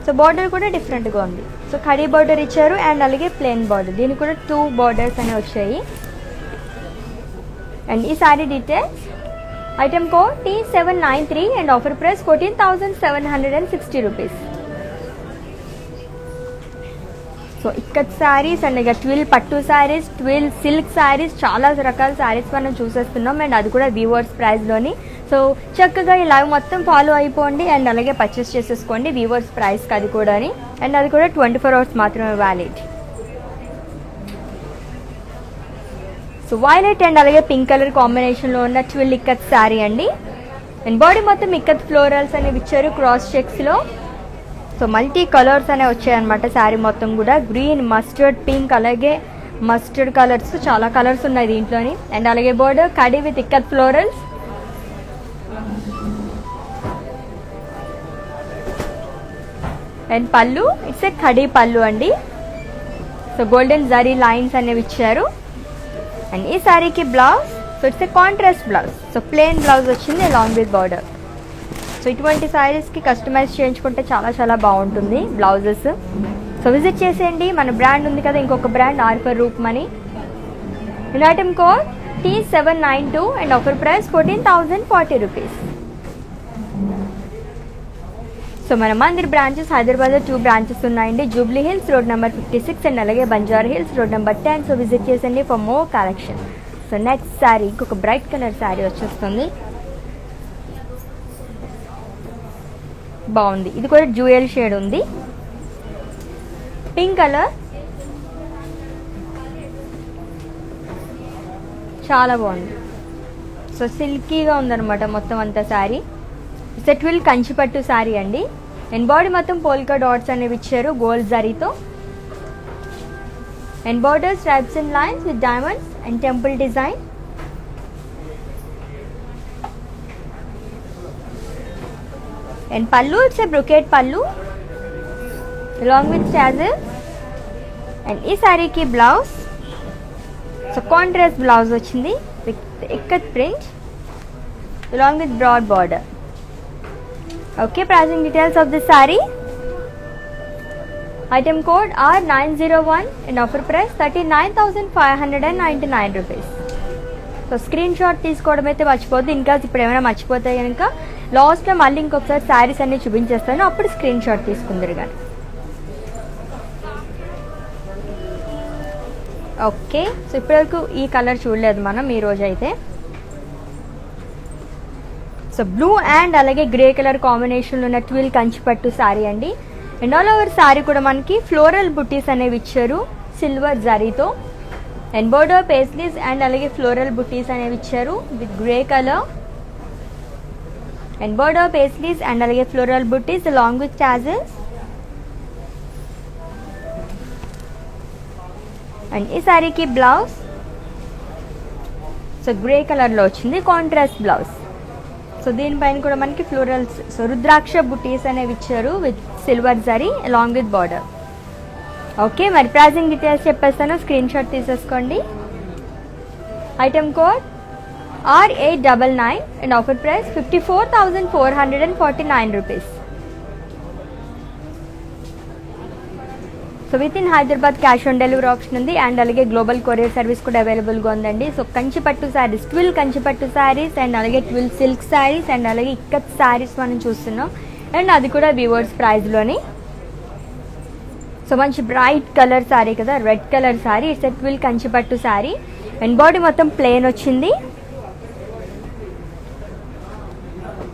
సో సో బార్డర్ కూడా డిఫరెంట్గా ఉంది. సో కడీ బార్డర్ ఇచ్చారు అండ్ అలాగే ప్లెయిన్ బార్డర్, దీనికి కూడా 2 బార్డర్స్ అనేవి వచ్చాయి. అండ్ ఈ sorry details, item code T793 and offer price 14,760 rupees. So ఇక్కడ శారీస్ అండ్ ఇక ట్విల్ పట్టు శారీస్, ట్విల్ సిల్క్ శారీస్, చాలా రకాల శారీస్ మనం చూసేస్తున్నాం అండ్ అది కూడా వీవర్స్ ప్రైస్లోని. సో చక్కగా ఈ లైవ్ మొత్తం ఫాలో అయిపోండి అండ్ అలాగే పర్చేస్ చేసేసుకోండి వీవర్స్ ప్రైస్కి అది కూడా. అండ్ అది కూడా 24 hours మాత్రమే వ్యాలిడ్. సో వైలెట్ అండ్ అలాగే పింక్ కలర్ కాంబినేషన్లో ఉన్న ట్విల్ ఇక్కత్ శారీ అండి. అండ్ బాడీ మొత్తం ఇక్కత్ ఫ్లోరల్స్ అనేవి ఇచ్చారు క్రాస్ చెక్స్లో. సో మల్టీ కలర్స్ అనేవి వచ్చాయన్నమాట శారీ మొత్తం కూడా. గ్రీన్, మస్టర్డ్, పింక్, అలాగే మస్టర్డ్ కలర్స్, చాలా కలర్స్ ఉన్నాయి దీంట్లోని. అండ్ అలాగే border khadi with ikat florals. And pallu, it's ఏ కడీ పళ్ళు అండి. సో గోల్డెన్ జరీ లైన్స్ అనేవి ఇచ్చారు. అండ్ ఈ శారీకి blouse, so it's a contrast blouse. So plain blouse వచ్చింది అలాంగ్ విత్ బార్డర్. సో ఇటువంటి శారీస్కి కస్టమైజ్ చేయించుకుంటే చాలా చాలా బాగుంటుంది బ్లౌజెస్. సో విజిట్ చేసేయండి. మన బ్రాండ్ ఉంది కదా, ఇంకొక brand offer Roopmani. In item code T792 and offer price 14,040 rupees. So మన మందిర్ బ్రాంచెస్ హైదరాబాద్లో 2 బ్రాంచెస్ ఉన్నాయండి. Jubilee hills road number 56 and అలాగే Banjara hills road number 10. So visit చేసేయండి for more collection. So next sari ఇంకొక బ్రైట్ కలర్ శారీ వచ్చేస్తుంది. బాగుంది, ఇది కూడా జ్యూయల్ షేడ్ ఉంది, పింక్ కలర్, చాలా బాగుంది. సో సిల్కీగా ఉందన్నమాట మొత్తం అంతా శారీ. సెట్విల్ కంచిపట్టు శారీ అండి. అండ్ బాడీ మొత్తం పోల్కా డాట్స్ అనేవి ఇచ్చారు గోల్డ్ జరీతో. And border stripes and lines with diamonds and temple design. And pallu, it's a brocade pallu along with tassels. And ee saree ki blouse, so contrast blouse vachindi with ikat print along with broad border. Okay, pricing details of this saree. Item code R901 and offer price 39,599 rupees. So screenshot తీసుకోవడం అయితే మర్చిపోద్దు. ఇంకా ఇప్పుడు ఏమైనా మర్చిపోతే కనుక లాస్ట్లో మళ్ళీ ఇంకొకసారి శారీస్ అన్ని చూపించేస్తాను, అప్పుడు స్క్రీన్ షాట్ తీసుకుందరు కానీ. ఓకే, సో ఇప్పటివరకు ఈ కలర్ చూడలేదు మనం ఈ రోజు అయితే. సో బ్లూ అండ్ అలాగే గ్రే కలర్ కాంబినేషన్లో ఉన్న ట్విల్ కంచిపట్టు శారీ అండి. అండ్ ఆల్ ఓవర్ శారీ కూడా మనకి ఫ్లోరల్ బుట్టీస్ అనేవి ఇచ్చారు సిల్వర్ జరీతో. అండ్ బోర్డర్ పేస్లీస్ అండ్ అలాగే ఫ్లోరల్ బుట్టీస్ అనేవి ఇచ్చారు with grey colour. And border paisleys and అలాగే floral buttis along with tassels. And ఈ శారీకి బ్లౌజ్, సో గ్రే కలర్లో వచ్చింది కాంట్రాస్ట్ బ్లౌజ్. సో దీనిపైన కూడా మనకి ఫ్లోరల్స్, సో రుద్రాక్ష బుట్టీస్ అనేవి ఇచ్చారు with silver zari along with border. Okay, మరి ప్రైజింగ్ డీటెయిల్స్ చెప్పేస్తాను, స్క్రీన్ షాట్ తీసేసుకోండి. Item code R899 and offer price 54,449 rupees. So within Hyderabad cash on delivery option ఉంది అండ్ అలాగే గ్లోబల్ కొరియర్ సర్వీస్ కూడా అవైలబుల్గా ఉందండి. సో కంచిపట్టు శారీస్, ట్విల్ కంచిపట్టు శారీస్ అండ్ అలాగే ట్విల్ సిల్క్ శారీస్ అండ్ అలాగే ఇక్కత్ శారీస్ మనం చూస్తున్నాం. అండ్ అది కూడా వీవర్స్ ప్రైస్లోని. సో మంచి బ్రైట్ కలర్ శారీ కదా, red colour sari. It's a twill Kanchipattu sari. And body మొత్తం ప్లెయిన్ వచ్చింది.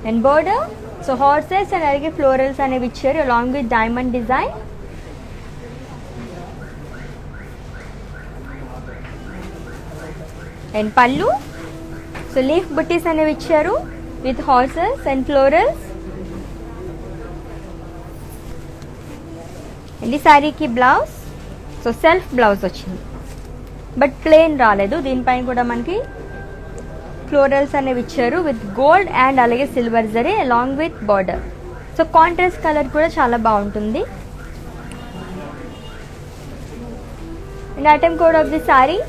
And border, so horses and అలాగే ఫ్లోరల్స్ అనేవి ఇచ్చారు along with diamond design. And pallu, so leaf బుట్టీస్ అనేవి ఇచ్చారు with horses and florals. And ఈ శారీకి బ్లౌజ్, సో సెల్ఫ్ బ్లౌజ్ వచ్చింది బట్ ప్లెయిన్ రాలేదు. దీనిపైన కూడా మనకి ఫ్లోరల్స్ అనేవి ఇచ్చారు విత్ గోల్డ్ అండ్ అలాగే silver zari along with border. So contrast colour కూడా చాలా బాగుంటుంది. And item code of the sari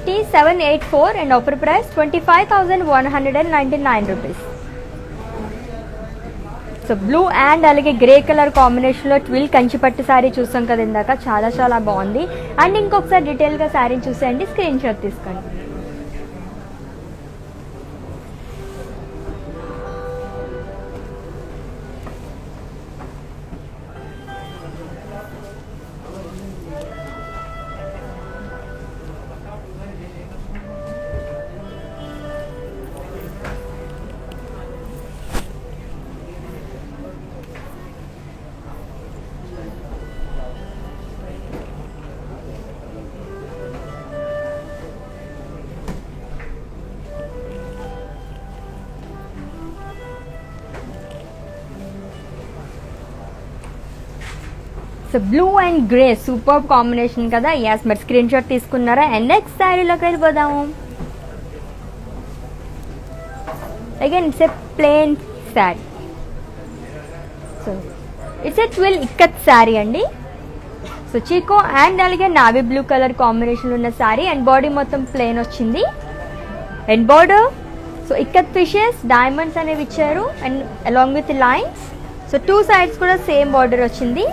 T784 and offer price 25,199 rupees. So blue and అలాగే గ్రే కలర్ కాంబినేషన్లో ట్విల్ కంచిపట్టు శారీ చూసాం కదా ఇందాక, చాలా చాలా బాగుంది. అండ్ ఇంకొకసారి డీటెయిల్గా శారీని చూసేయండి, స్క్రీన్ షాట్ తీసుకోండి. So blue and grey super combination కదా. ఎస్, మరి స్క్రీన్ షాట్ తీసుకున్నారా? అండ్ నెక్స్ట్ శారీలోకి వెళ్ళిపోదాము. Again it's a plain sari. So it's a twill ikat sari అండి. సో చీకో అండ్ అలాగే నావీ బ్లూ కలర్ కాంబినేషన్ ఉన్న శారీ అండ్ బాడీ మొత్తం ప్లెయిన్ వచ్చింది. And border so ikat fishes diamonds అనేవి ఇచ్చారు and along with lines. So two sides కూడా same border వచ్చింది.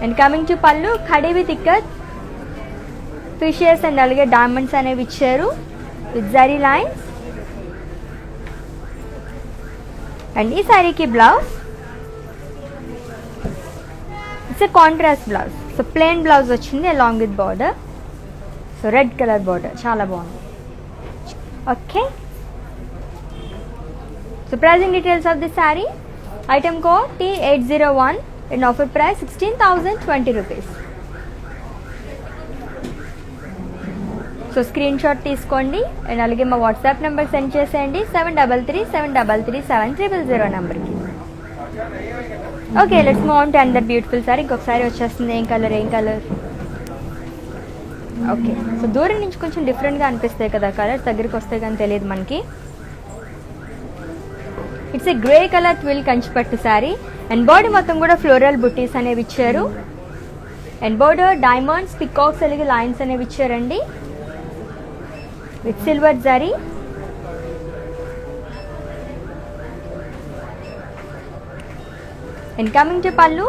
And coming to pallu, khadi with ikat fishes and అలాగే డైమండ్స్ అనేవి ఇచ్చారు విత్ జరీ లైన్స్. అండ్ ఈ శారీకి blouse it's a contrast blouse. So plain blouse వచ్చింది along with border. So red colour border చాలా బాగుంది. Okay, so pricing details of this sari. Item code T801 and offer price 16,020 rupees. So screenshot తీసుకోండి and అలాగే మా WhatsApp number send చేసేయండి 7337337300 నెంబర్కి. Okay, let's move on to under beautiful sorry. ఇంకొకసారి వచ్చేస్తుంది. ఏం కలర్? ఓకే, సో దూరం నుంచి కొంచెం డిఫరెంట్గా అనిపిస్తాయి కదా కలర్స్, దగ్గరికి వస్తే కానీ తెలియదు మనకి. It's a grey colour twill Kanchipattu sari and body మొత్తం కూడా ఫ్లోరల్ బుటీస్ అనేవి ఇచ్చారు. అండ్ బార్డర్ డైమండ్స్, పికాక్స్ అలాగే లైన్స్ అనేవి ఇచ్చారండి with silver zari. And coming to pallu,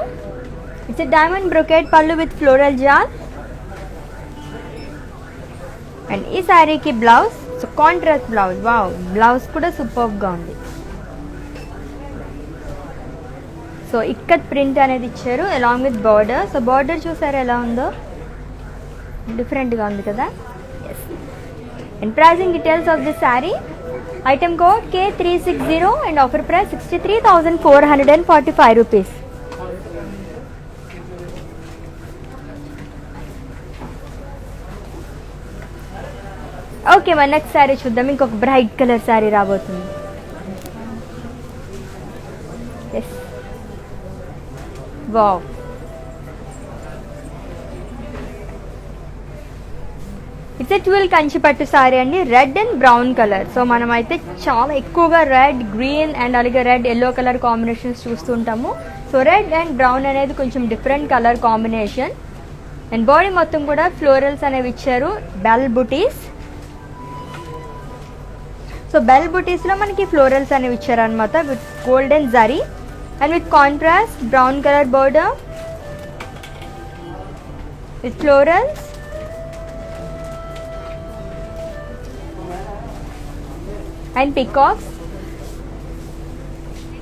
it's a diamond brocade పళ్ళు విత్ ఫ్లోరల్ జాల్. అండ్ ఈ శారీకి blouse so contrast blouse. Wow, blouse కూడా సూపర్గా ఉంది. సో ఇక్కత్ ప్రింట్ అనేది ఇచ్చారు along with border. So border చూసారు ఎలా ఉందో, డిఫరెంట్గా ఉంది కదా. Yes, and pricing details of this sari. Item code K360 and offer price 63,445 rupees. Okay, మన నెక్స్ట్ శారీ చూద్దాం. ఇంకొక బ్రైట్ కలర్ శారీ రాబోతుంది. Yes, wow, it's a twill కంచిపట్టు సారీ అండి. Red and brown colour. So మనం అయితే చాలా ఎక్కువగా రెడ్, గ్రీన్ అండ్ అలాగే రెడ్, ఎల్లో కలర్ కాంబినేషన్స్ చూస్తుంటాము. సో రెడ్ అండ్ బ్రౌన్ అనేది కొంచెం different colour combination. And body మొత్తం కూడా ఫ్లోరల్స్ అనేవి ఇచ్చారు, బెల్ బుటీస్. సో బెల్ బుటీస్లో మనకి ఫ్లోరల్స్ అనేవి ఇచ్చారు అనమాట with golden zari and with contrast brown color border with florals. And peacocks.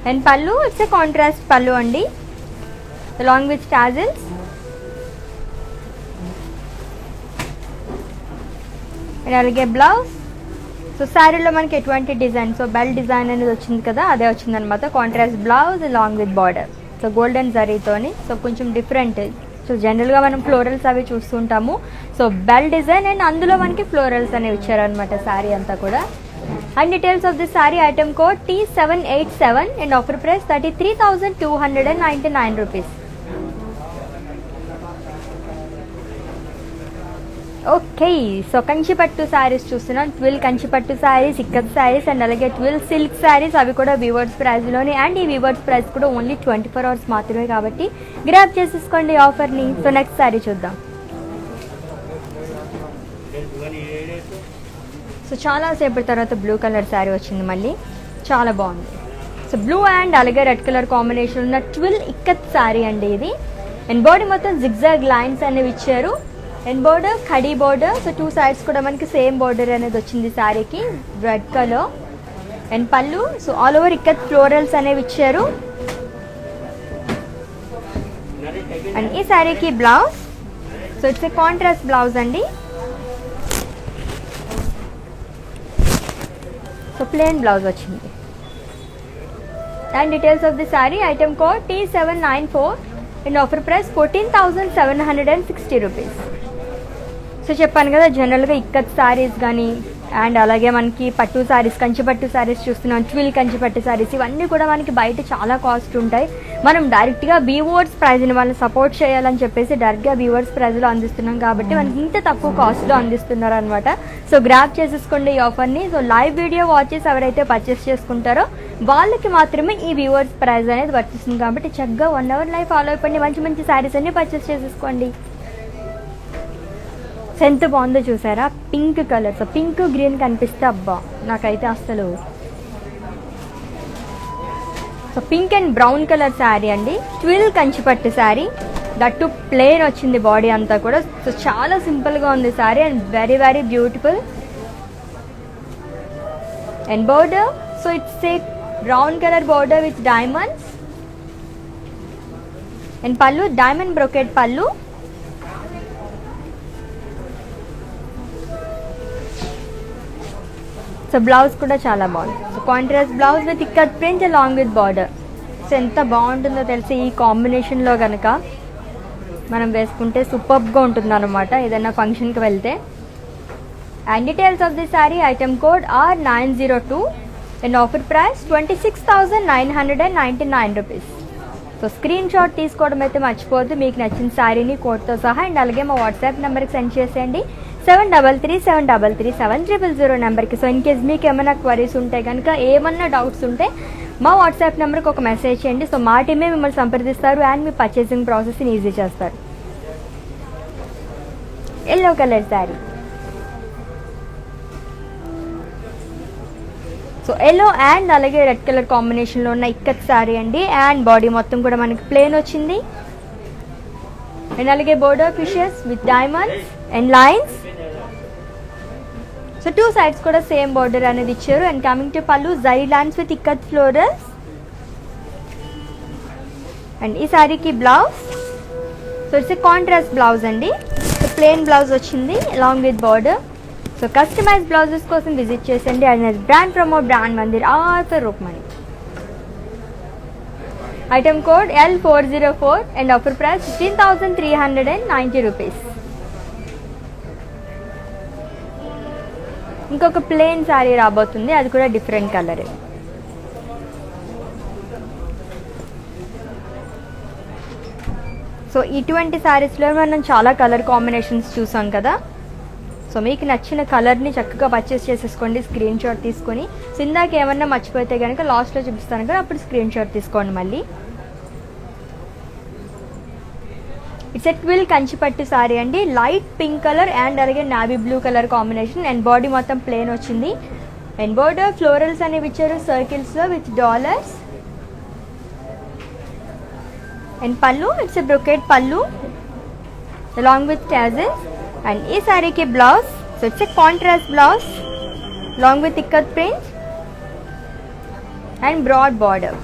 And pallu, it's a contrast pallu andi along with tassels. And అలాగే blouse. So శారీలో మనకి ఎటువంటి డిజైన్, సో బెల్ డిజైన్ అనేది వచ్చింది కదా, అదే వచ్చింది అనమాట. Contrast blouse along with border. So golden జరీతోని, సో కొంచెం డిఫరెంట్. సో జనరల్గా మనం ఫ్లోరల్స్ అవి చూస్తుంటాము. సో బెల్ డిజైన్ అండ్ అందులో మనకి ఫ్లోరల్స్ అనేవి ఇచ్చారనమాట శారీ అంతా కూడా. And details of this sari. Item code T787 and offer price 33,299 rupees. Okay, so కంచిపట్టు శారీస్ చూస్తున్నాం. ట్విల్ కంచిపట్టు శారీస్, ఇక్కత్ శారీస్ అండ్ అలాగే ట్విల్ సిల్క్ శారీస్, అవి కూడా వీవర్స్ ప్రైస్లోనే. అండ్ ఈ వీవర్స్ ప్రైస్ కూడా ఓన్లీ 24 hours మాత్రమే, కాబట్టి గ్రాప్ చేసేసుకోండి ఆఫర్ని. సో నెక్స్ట్ శారీ చూద్దాం. సో చాలా సేపటి తర్వాత బ్లూ కలర్ శారీ వచ్చింది మళ్ళీ, చాలా బాగుంది. సో బ్లూ అండ్ అలాగే రెడ్ కలర్ కాంబినేషన్ ఉన్న ట్విల్ ఇక్కత్ శారీ అండి ఇది. అండ్ బాడీ మొత్తం జిగ్జాగ్ లైన్స్ అనేవి ఇచ్చారు. And border khadi border. So 2 sides కూడా మనకి సేమ్ బోర్డర్ అనేది వచ్చింది శారీకి, red colour. And pallu so all over ikat florals అనేవి ఇచ్చారు. అండ్ ఈ శారీకి blouse so it's a contrast blouse అండి. సో ప్లెయిన్ బ్లౌజ్ వచ్చింది. And details of the sari, item code T794 and offer price 14,760 rupees. So చెప్పాను కదా, జనరల్గా ఇక్కత్ శారీస్ కానీ అండ్ అలాగే మనకి పట్టు శారీస్, కంచి పట్టు శారీస్ చూస్తున్నాం, ట్విల్ కంచి పట్టు శారీస్, ఇవన్నీ కూడా మనకి బయట చాలా కాస్ట్ ఉంటాయి. మనం డైరెక్ట్గా బీవర్స్ ప్రైజ్ని వాళ్ళని సపోర్ట్ చేయాలని చెప్పేసి డైరెక్ట్గా బీవర్స్ ప్రైజ్లో అందిస్తున్నాం కాబట్టి మనకి ఇంత తక్కువ కాస్ట్లో అందిస్తున్నారు అనమాట. సో గ్రాప్ చేసేసుకోండి ఈ ఆఫర్ని. సో లైవ్ వీడియో వాచ్ చేసి ఎవరైతే పర్చేస్ చేసుకుంటారో వాళ్ళకి మాత్రమే ఈ వ్యూవర్స్ ప్రైజ్ అనేది వర్తిస్తుంది కాబట్టి చక్కగా 1 అవర్ లైవ్ ఫాలో అయిపోండి, మంచి మంచి శారీస్ అన్ని పర్చేస్ చేసేసుకోండి. ఎంత బాగుందో చూసారా, pink colour. So pink green కనిపిస్తే అబ్బా నాకైతే అసలు. So pink and brown colour sari అండి, twill Kanchipattu sari, that plain వచ్చింది బాడీ అంతా కూడా. సో చాలా సింపుల్గా ఉంది sari and very very beautiful. And border so it's a brown colour border with diamonds. And pallu diamond brocade pallu. So blouse కూడా చాలా బాగుంది. So contrast blouse with ikat print along with border. So ఎంత బాగుంటుందో తెలిసి ఈ కాంబినేషన్లో కనుక మనం వేసుకుంటే సూపర్గా ఉంటుంది అనమాట ఏదైనా ఫంక్షన్కి వెళ్తే. And details of the sari, item code R902 and offer price 26,999 rupees. So screenshot తీసుకోవడం అయితే మర్చిపోద్దు, మీకు నచ్చిన శారీని కోడ్తో సహా. అండ్ అలాగే మా వాట్సాప్ నెంబర్కి సెండ్ చేసేయండి 7337337000 నెంబర్కి. సో ఇన్ కేస్ మీకు ఏమైనా క్వరీస్ ఉంటే కనుక, ఏమన్నా డౌట్స్ ఉంటే మా వాట్సాప్ నెంబర్కి ఒక మెసేజ్ చేయండి. సో మా టీమే మిమ్మల్ని సంప్రదిస్తారు అండ్ మీ పర్చేసింగ్ ప్రాసెస్ని ఈజీ చేస్తారు. Yellow colour sari. So yellow and అలాగే రెడ్ కలర్ కాంబినేషన్లో ఉన్న ఇక్కత్ శారీ అండి. అండ్ బాడీ మొత్తం కూడా మనకి ప్లెయిన్ వచ్చింది. అండ్ అలాగే border fishes with diamonds and lines. So 2 sides కూడా సేమ్ బోర్డర్ అనేది ఇచ్చారు. And coming to pallu, zari lines with ikat florals. And ఈ శారీకి blouse so it's a contrast blouse అండి. సో ప్లెయిన్ బ్లౌజ్ వచ్చింది along with border. So customise blouses కోసం visit చేసండి. And brand promote brand Mandir offer Rukmani. Item code L404 and offer price 15,390 rupees. ఇంకొక plain sari రాబోతుంది, అది కూడా డిఫరెంట్ కలర్. సో ఇటువంటి శారీస్లో మనం చాలా కలర్ కాంబినేషన్స్ చూసాం కదా. సో మీకు నచ్చిన కలర్ని చక్కగా పర్చేస్ చేసేసుకోండి స్క్రీన్ షాట్ తీసుకొని. సో ఇందాక ఏమన్నా మర్చిపోతే కనుక లాస్ట్లో చూపిస్తాను కదా, అప్పుడు స్క్రీన్ షాట్ తీసుకోండి మళ్ళీ. ఇట్స్ ఎ ట్విల్ కంచిపట్టు శారీ అండి, లైట్ పింక్ కలర్ అండ్ అలాగే navy blue colour combination. And body మొత్తం ప్లెయిన్ వచ్చింది. అండ్ బోర్డర్ ఫ్లోరల్స్ అనేవి ఇచ్చారు సర్కిల్స్లో with dollars. And pallu it's a brocade pallu along with tassels. And ఈ శారీకి blouse so it's a contrast blouse along with ikat print and broad border.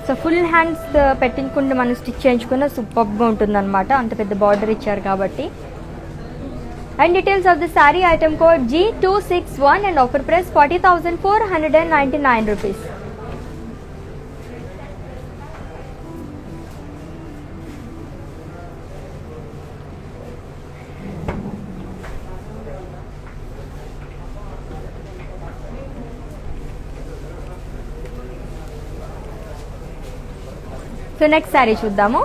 So full hands పెట్టించుకుంటే మనం stitch చేయించుకున్న సూపర్గా ఉంటుంది అనమాట, అంత పెద్ద బార్డర్ ఇచ్చారు కాబట్టి. And details of the sari, item code G261 and offer price 40,499 rupees. So next sari చూద్దాము.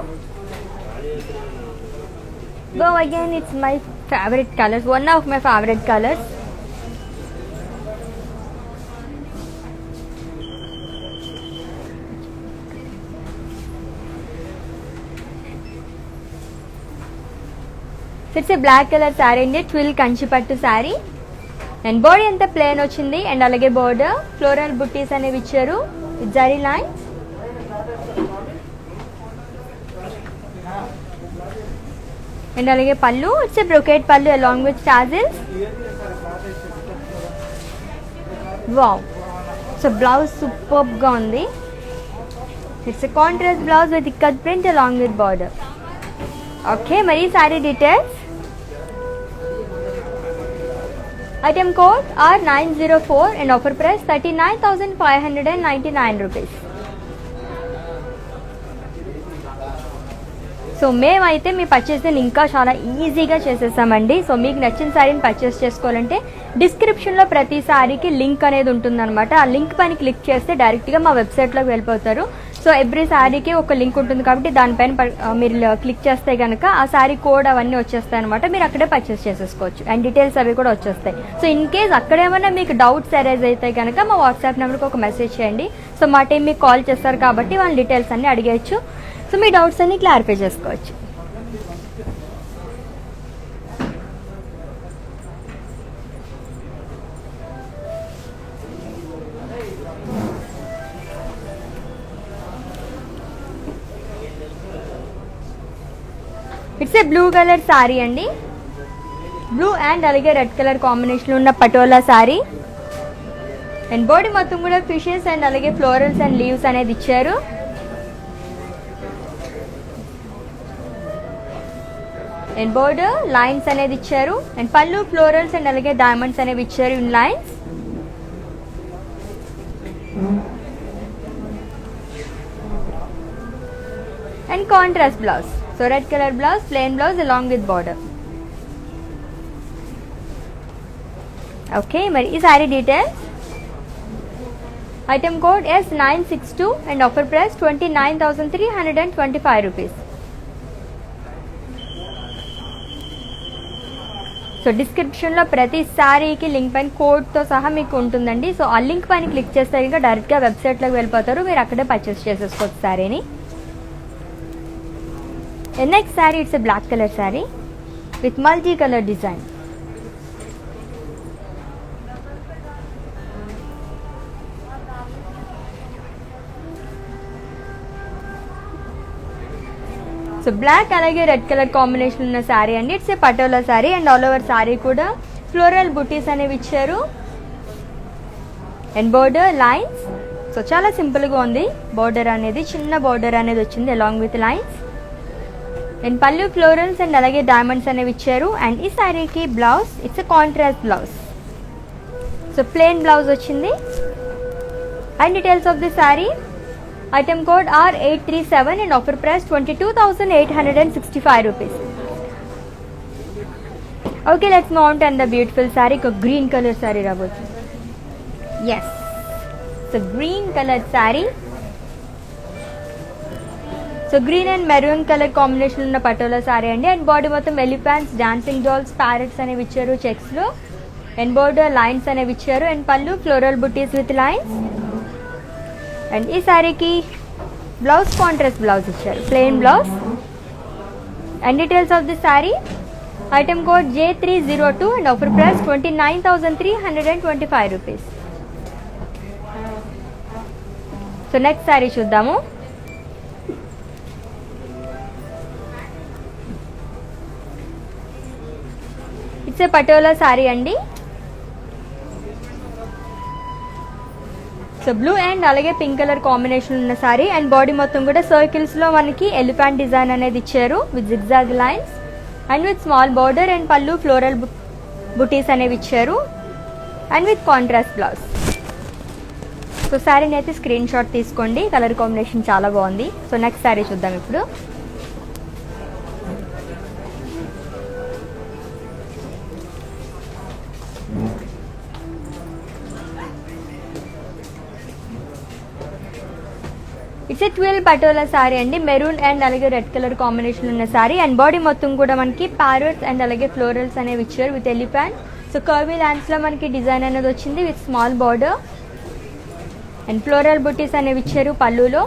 Go again, it's my favorite colors, one of my favorite colors. It's a black color saree అండి, twill Kanchipattu sari. And body అంతా plain వచ్చింది. And అలాగే border floral buttis అనేవి ఇచ్చారు. With zari lines. And అలాగే pallu, it's a brocade pallu along with tassels. Wow, so blouse సూపర్గా ఉంది. It's a contrast blouse with ikat print along with border. Okay, మరి sari details. Item code R904 and offer price 39,599 rupees. So మేమైతే మీ పర్చేస్ని ఇంకా చాలా ఈజీగా చేసేసామండి. So మీకు నచ్చిన శారీని పర్చేస్ చేసుకోవాలంటే డిస్క్రిప్షన్లో ప్రతి శారీకి లింక్ అనేది ఉంటుందన్నమాట. ఆ లింక్ పైన క్లిక్ చేస్తే డైరెక్ట్గా మా వెబ్సైట్లోకి వెళ్ళిపోతారు. సో ఎవ్రీ శారీకి ఒక లింక్ ఉంటుంది కాబట్టి దానిపైన మీరు క్లిక్ చేస్తే కనుక ఆ శారీ కోడ్ అవన్నీ వచ్చేస్తాయి అనమాట. మీరు అక్కడే పర్చేస్ చేసేసుకోవచ్చు అండ్ డీటెయిల్స్ అవి కూడా వచ్చేస్తాయి. సో ఇన్ కేస్ అక్కడేమైనా మీకు డౌట్స్ అరైజ్ అయితే కనుక మా వాట్సాప్ నెంబర్కి ఒక మెసేజ్ చేయండి. సో మా టీం మీకు కాల్ చేస్తారు కాబట్టి వాళ్ళ డీటెయిల్స్ అన్నీ అడిగేయచ్చు. సో మీ డౌట్స్ అన్ని క్లారిఫై చేసుకోవచ్చు. It's a blue colour sari అండి. బ్లూ అండ్ అలాగే రెడ్ కలర్ కాంబినేషన్లో ఉన్న పటోలా శారీ. అండ్ బాడీ మొత్తం కూడా ఫిషెస్ అండ్ అలాగే ఫ్లోరల్స్ అండ్ లీవ్స్ అనేది ఇచ్చారు. అండ్ బోర్డర్ లైన్స్ అనేది ఇచ్చారు. అండ్ పళ్ళు ఫ్లోరల్స్ అండ్ అలాగే డైమండ్స్ అనేవి ఇచ్చారు in lines. And contrast blouse. So red colour blouse, plain blouse along with border. Okay, మరి ఈ sorry details. Item code S962 and offer price 29,325 rupees. So డిస్క్రిప్షన్లో ప్రతి శారీకి లింక్ పైన కోడ్తో సహా మీకు ఉంటుందండి. సో ఆ లింక్ పైన క్లిక్ చేస్తే ఇంకా డైరెక్ట్గా వెబ్సైట్లోకి వెళ్ళిపోతారు. మీరు అక్కడే పర్చేస్ చేసేసుకోవచ్చు శారీని. Next sari, it's a black colour sari with multi colour design. So black అలాగే రెడ్ కలర్ కాంబినేషన్ ఉన్న శారీ అండి. It's a patola sari and all over sari కూడా ఫ్లోరల్ బుటీస్ అనేవి ఇచ్చారు. And border lines. సో చాలా సింపుల్గా ఉంది. బోర్డర్ అనేది చిన్న బోర్డర్ అనేది వచ్చింది along with lines. And pallu florals and అలాగే డైమండ్స్ అనేవి ఇచ్చారు. అండ్ ఈ శారీకి blouse, it's a contrast blouse. So plain blouse వచ్చింది. And details of the sari. Item code R837 and offer price 22,865 rupees. Okay, let's move on to the beautiful sari. ఒక green colour sari రాబోతుంది. Yes, so green colour sari. So green and maroon colour combination ఉన్న పటోలా శారీ అండి. And body మొత్తం elephants, dancing dolls, parrots అనేవి ఇచ్చారు చెక్స్లో. And border lines అనేవి ఇచ్చారు. And పళ్ళు floral buttis with lines. And ఈ శారీకి బ్లౌజ్ కాంట్రాస్ట్ బ్లౌజ్ ఇచ్చారు, plain blouse. And details of the sari. Item code J302 and offer price 29,325 rupees. So next sari చూద్దాము. ఇట్స్ ఏ పటోలా శారీ అండి. సో బ్లూ అండ్ అలాగే pink colour combination ఉన్న sari. And body మొత్తం కూడా సర్కిల్స్లో మనకి ఎలిఫెంట్ డిజైన్ అనేది ఇచ్చారు with zigzag lines and with small border. And పళ్ళు ఫ్లోరల్ బుటీస్ అనేవి ఇచ్చారు and with contrast blouse. So శారీని అయితే స్క్రీన్ షాట్ తీసుకోండి. కలర్ కాంబినేషన్ చాలా బాగుంది. సో నెక్స్ట్ శారీ చూద్దాం ఇప్పుడు. ఇట్స్ ఏ 12 పటోలా శారీ అండి. మెరూన్ అండ్ అలాగే రెడ్ కలర్ కాంబినేషన్ ఉన్న శారీ. అండ్ బాడీ మొత్తం కూడా మనకి ప్యారెట్స్ అండ్ అలాగే ఫ్లోరల్స్ అనేవి ఇచ్చారు విత్ ఎలిఫెంట్. సో కర్వీ ల్యాండ్స్లో మనకి డిజైన్ అనేది వచ్చింది with small border. And floral buttis అనేవి ఇచ్చారు పళ్ళులో.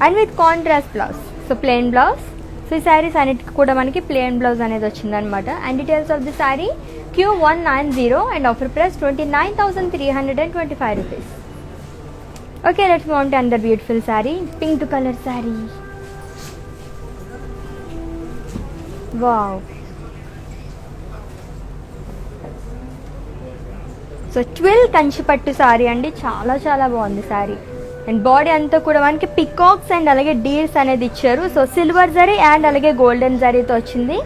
And with contrast blouse. So plain blouse. So ఈ శారీస్ అన్నిటికి కూడా మనకి ప్లెయిన్ బ్లౌజ్ అనేది వచ్చిందనమాట. And details of the sari. Q190 and offer price 29,325 rupees. Okay, let's move on to another beautiful saree. Pink color saree. Wow. So 12 కంచిపట్టు సారీ అండి, చాలా చాలా బాగుంది సారీ. అండ్ బాడీ అంతా కూడా మనకి పికాక్స్ అండ్ అలాగే డీల్స్ అనేది ఇచ్చారు. సో సిల్వర్ జరీ అండ్ అలాగే గోల్డెన్ జరీతో వచ్చింది.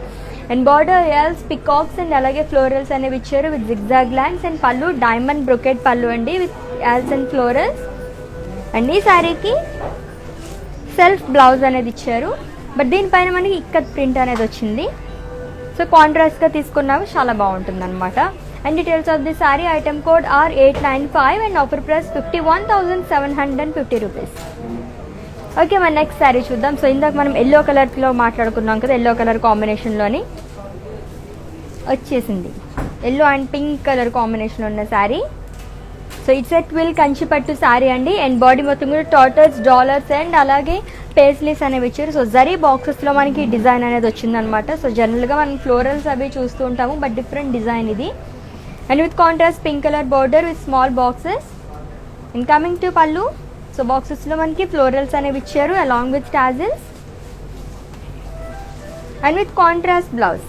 And border else peacocks and అలాగే ఫ్లోరల్స్ అనేవి ఇచ్చారు with zigzag lines. And pallu diamond brocade pallu అండి with else and florals. And ఈ శారీకి సెల్ఫ్ బ్లౌజ్ అనేది ఇచ్చారు, బట్ దీనిపైన మనకి ఇక్కత్ ప్రింట్ అనేది వచ్చింది. సో కాంట్రాస్ట్గా తీసుకున్నాము, చాలా బాగుంటుంది అనమాట. And details of the saree, item code R895 and offer price 51,750 rupees. Okay, మన నెక్స్ట్ శారీ చూద్దాం. సో ఇందాక మనం ఎల్లో కలర్లో మాట్లాడుకున్నాం కదా, ఎల్లో కలర్ కాంబినేషన్లోని వచ్చేసింది. Yellow and pink colour combination ఉన్న శారీ. సో ఇట్స్ ఎ 12 కంచిపట్టు శారీ అండి. అండ్ బాడీ మొత్తం కూడా టాటర్స్, డాలర్స్ అండ్ అలాగే పేస్లీస్ అనేవి ఇచ్చారు. సో జరీ బాక్సెస్లో మనకి డిజైన్ అనేది వచ్చిందనమాట. సో జనరల్గా మనం ఫ్లోరల్స్ అవి చూస్తూ ఉంటాము, బట్ డిఫరెంట్ డిజైన్ ఇది. And with contrast pink color border with small boxes. And coming to pallu, so boxes lo manki florals అనేవి ఇచ్చారు along with tassels and with contrast blouse.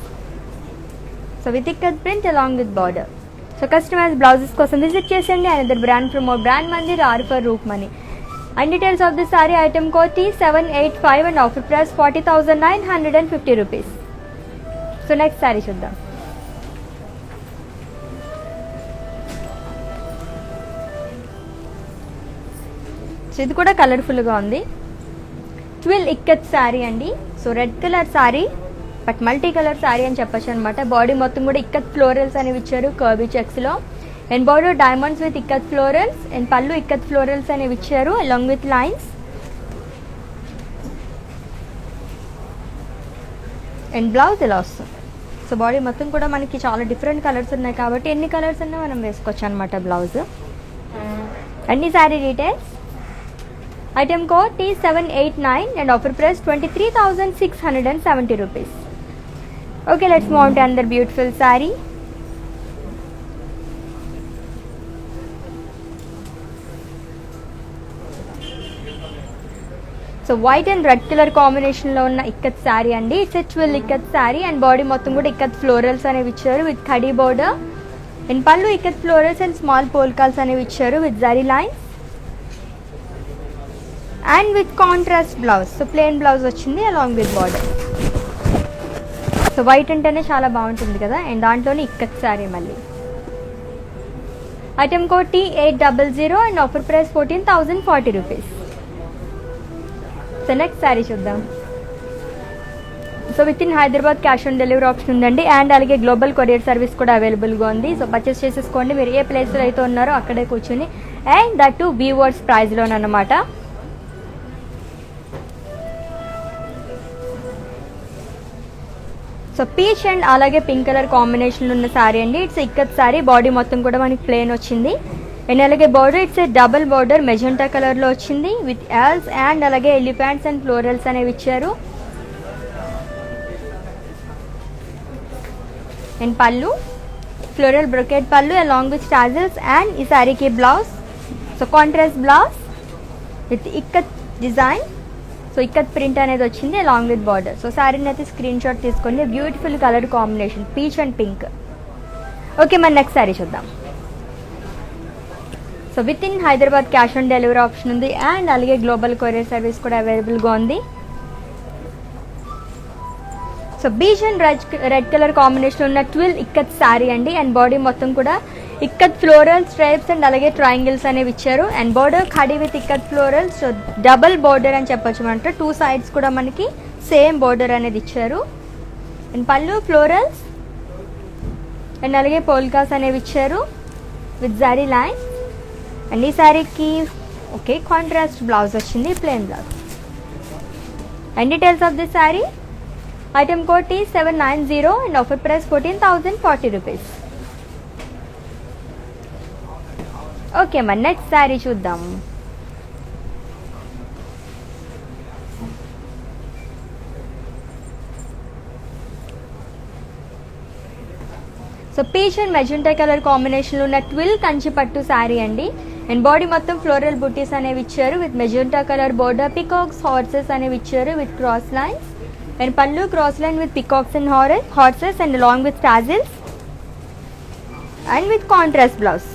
So with ikat print along with border. So customized blouses కోసం visit చేయండి. Another brand from our brand mandir R for Roopmani. And details of the saree, item code T785 and offer price 40,950 rupees. So next saree చూద్దాం. So ఇది కూడా కలర్ఫుల్గా ఉంది. 12 ఇక్కత్ శారీ అండి. So red colour sari but multi colour sari అని చెప్పచ్చు అనమాట. Body మొత్తం కూడా ఇక్కత్ ఫ్లోరల్స్ అనేవి ఇచ్చారు కర్వీ చెక్స్లో. And border diamonds with ikat florals. And pallu ikat florals అనేవి ఇచ్చారు along with lines. And blouse ఇలా వస్తుంది. సో బాడీ మొత్తం కూడా మనకి చాలా డిఫరెంట్ కలర్స్ ఉన్నాయి కాబట్టి ఎన్ని కలర్స్ అన్నా మనం వేసుకోవచ్చు అనమాట బ్లౌజ్. అన్ని sari details, item code T789 and offer price 23,670 rupees. Okay, let's move on to another beautiful saree. So white and red colour కాంబినేషన్లో ఉన్న ఇక్కత్ శారీ అండి. It's a 12 ikat sari and body మొత్తం కూడా ఇక్కత్ ఫ్లోరల్స్ అనేవి ఇచ్చారు with khadi border. And pallu ikat florals and small polkas అనేవి ఇచ్చారు with zari lines and with contrast blouse. So plain blouse వచ్చింది along with border. So white అంటేనే చాలా బాగుంటుంది కదా, అండ్ దాంట్లోనే ఇక్కత్ శారీ మళ్ళీ. Item code T800 and offer price 14,040 rupees. So next sari చూద్దాం. So within Hyderabad cash on delivery option ఉందండి. And అలాగే గ్లోబల్ కొరియర్ సర్వీస్ కూడా అవైలబుల్గా ఉంది. సో పర్చేస్ చేసేసుకోండి మీరు ఏ ప్లేస్లో అయితే ఉన్నారో అక్కడే కూర్చొని, అండ్ దట్ టు వీవర్స్ ప్రైస్లోనమాట. సో పీచ్ అండ్ అలాగే పింక్ కలర్ కాంబినేషన్లో ఉన్న శారీ అండి. ఇట్స్ ఇక్కత్ శారీ. బాడీ మొత్తం కూడా మనకి ప్లెయిన్ వచ్చింది. అండ్ అలాగే border it's double border magenta కలర్లో వచ్చింది విత్ ఎల్స్ అండ్ అలాగే ఎలిఫెంట్స్ అండ్ ఫ్లోరల్స్ అనేవి ఇచ్చారు. అండ్ పళ్ళు floral brocade pallu along with tassels. And ఈ శారీకి blouse, so contrast blouse with ikat design. So ikat print అనేది వచ్చింది అలాంగ్ విత్ బార్డర్. సో శారీని అయితే స్క్రీన్ షాట్ తీసుకోండి. Beautiful colour combination peach and pink. Okay, మన నెక్స్ట్ శారీ చూద్దాం. So within Hyderabad cash on delivery option ఉంది. అండ్ అలాగే గ్లోబల్ కొరియర్ సర్వీస్ కూడా అవైలబుల్గా ఉంది. So beach and red colour combination ఉన్న 12 ఇక్కత్ శారీ అండి. అండ్ బాడీ మొత్తం కూడా ఇక్కత్ ఫ్లోరల్ స్ట్రైప్స్ అండ్ అలాగే ట్రయాంగిల్స్ అనేవి ఇచ్చారు. And border khadi with ikat floral. So double border అని చెప్పొచ్చు అంటే 2 సైడ్స్ కూడా మనకి సేమ్ బార్డర్ అనేది ఇచ్చారు. అండ్ పళ్ళు ఫ్లోరల్స్ అండ్ అలాగే పోల్కాస్ అనేవి ఇచ్చారు విత్ జరీ లైన్. అండ్ ఈ శారీకి ఓకే కాంట్రాస్ట్ బ్లౌజ్ వచ్చింది, plain blouse. And details of this sari, item code T790 and offer price 14,040 rupees. Okay, మరి నెక్స్ట్ శారీ చూద్దాం. So peach and magenta colour కాంబినేషన్లో ఉన్న ట్విల్ కంచి పట్టు శారీ అండి. అండ్ బాడీ మొత్తం ఫ్లోరల్ బుటీస్ అనేవి ఇచ్చారు with magenta colour border, peacocks horses అనేవి ఇచ్చారు with cross lines. And pallu cross line with peacocks and horses and along with tassels and with contrast blouse.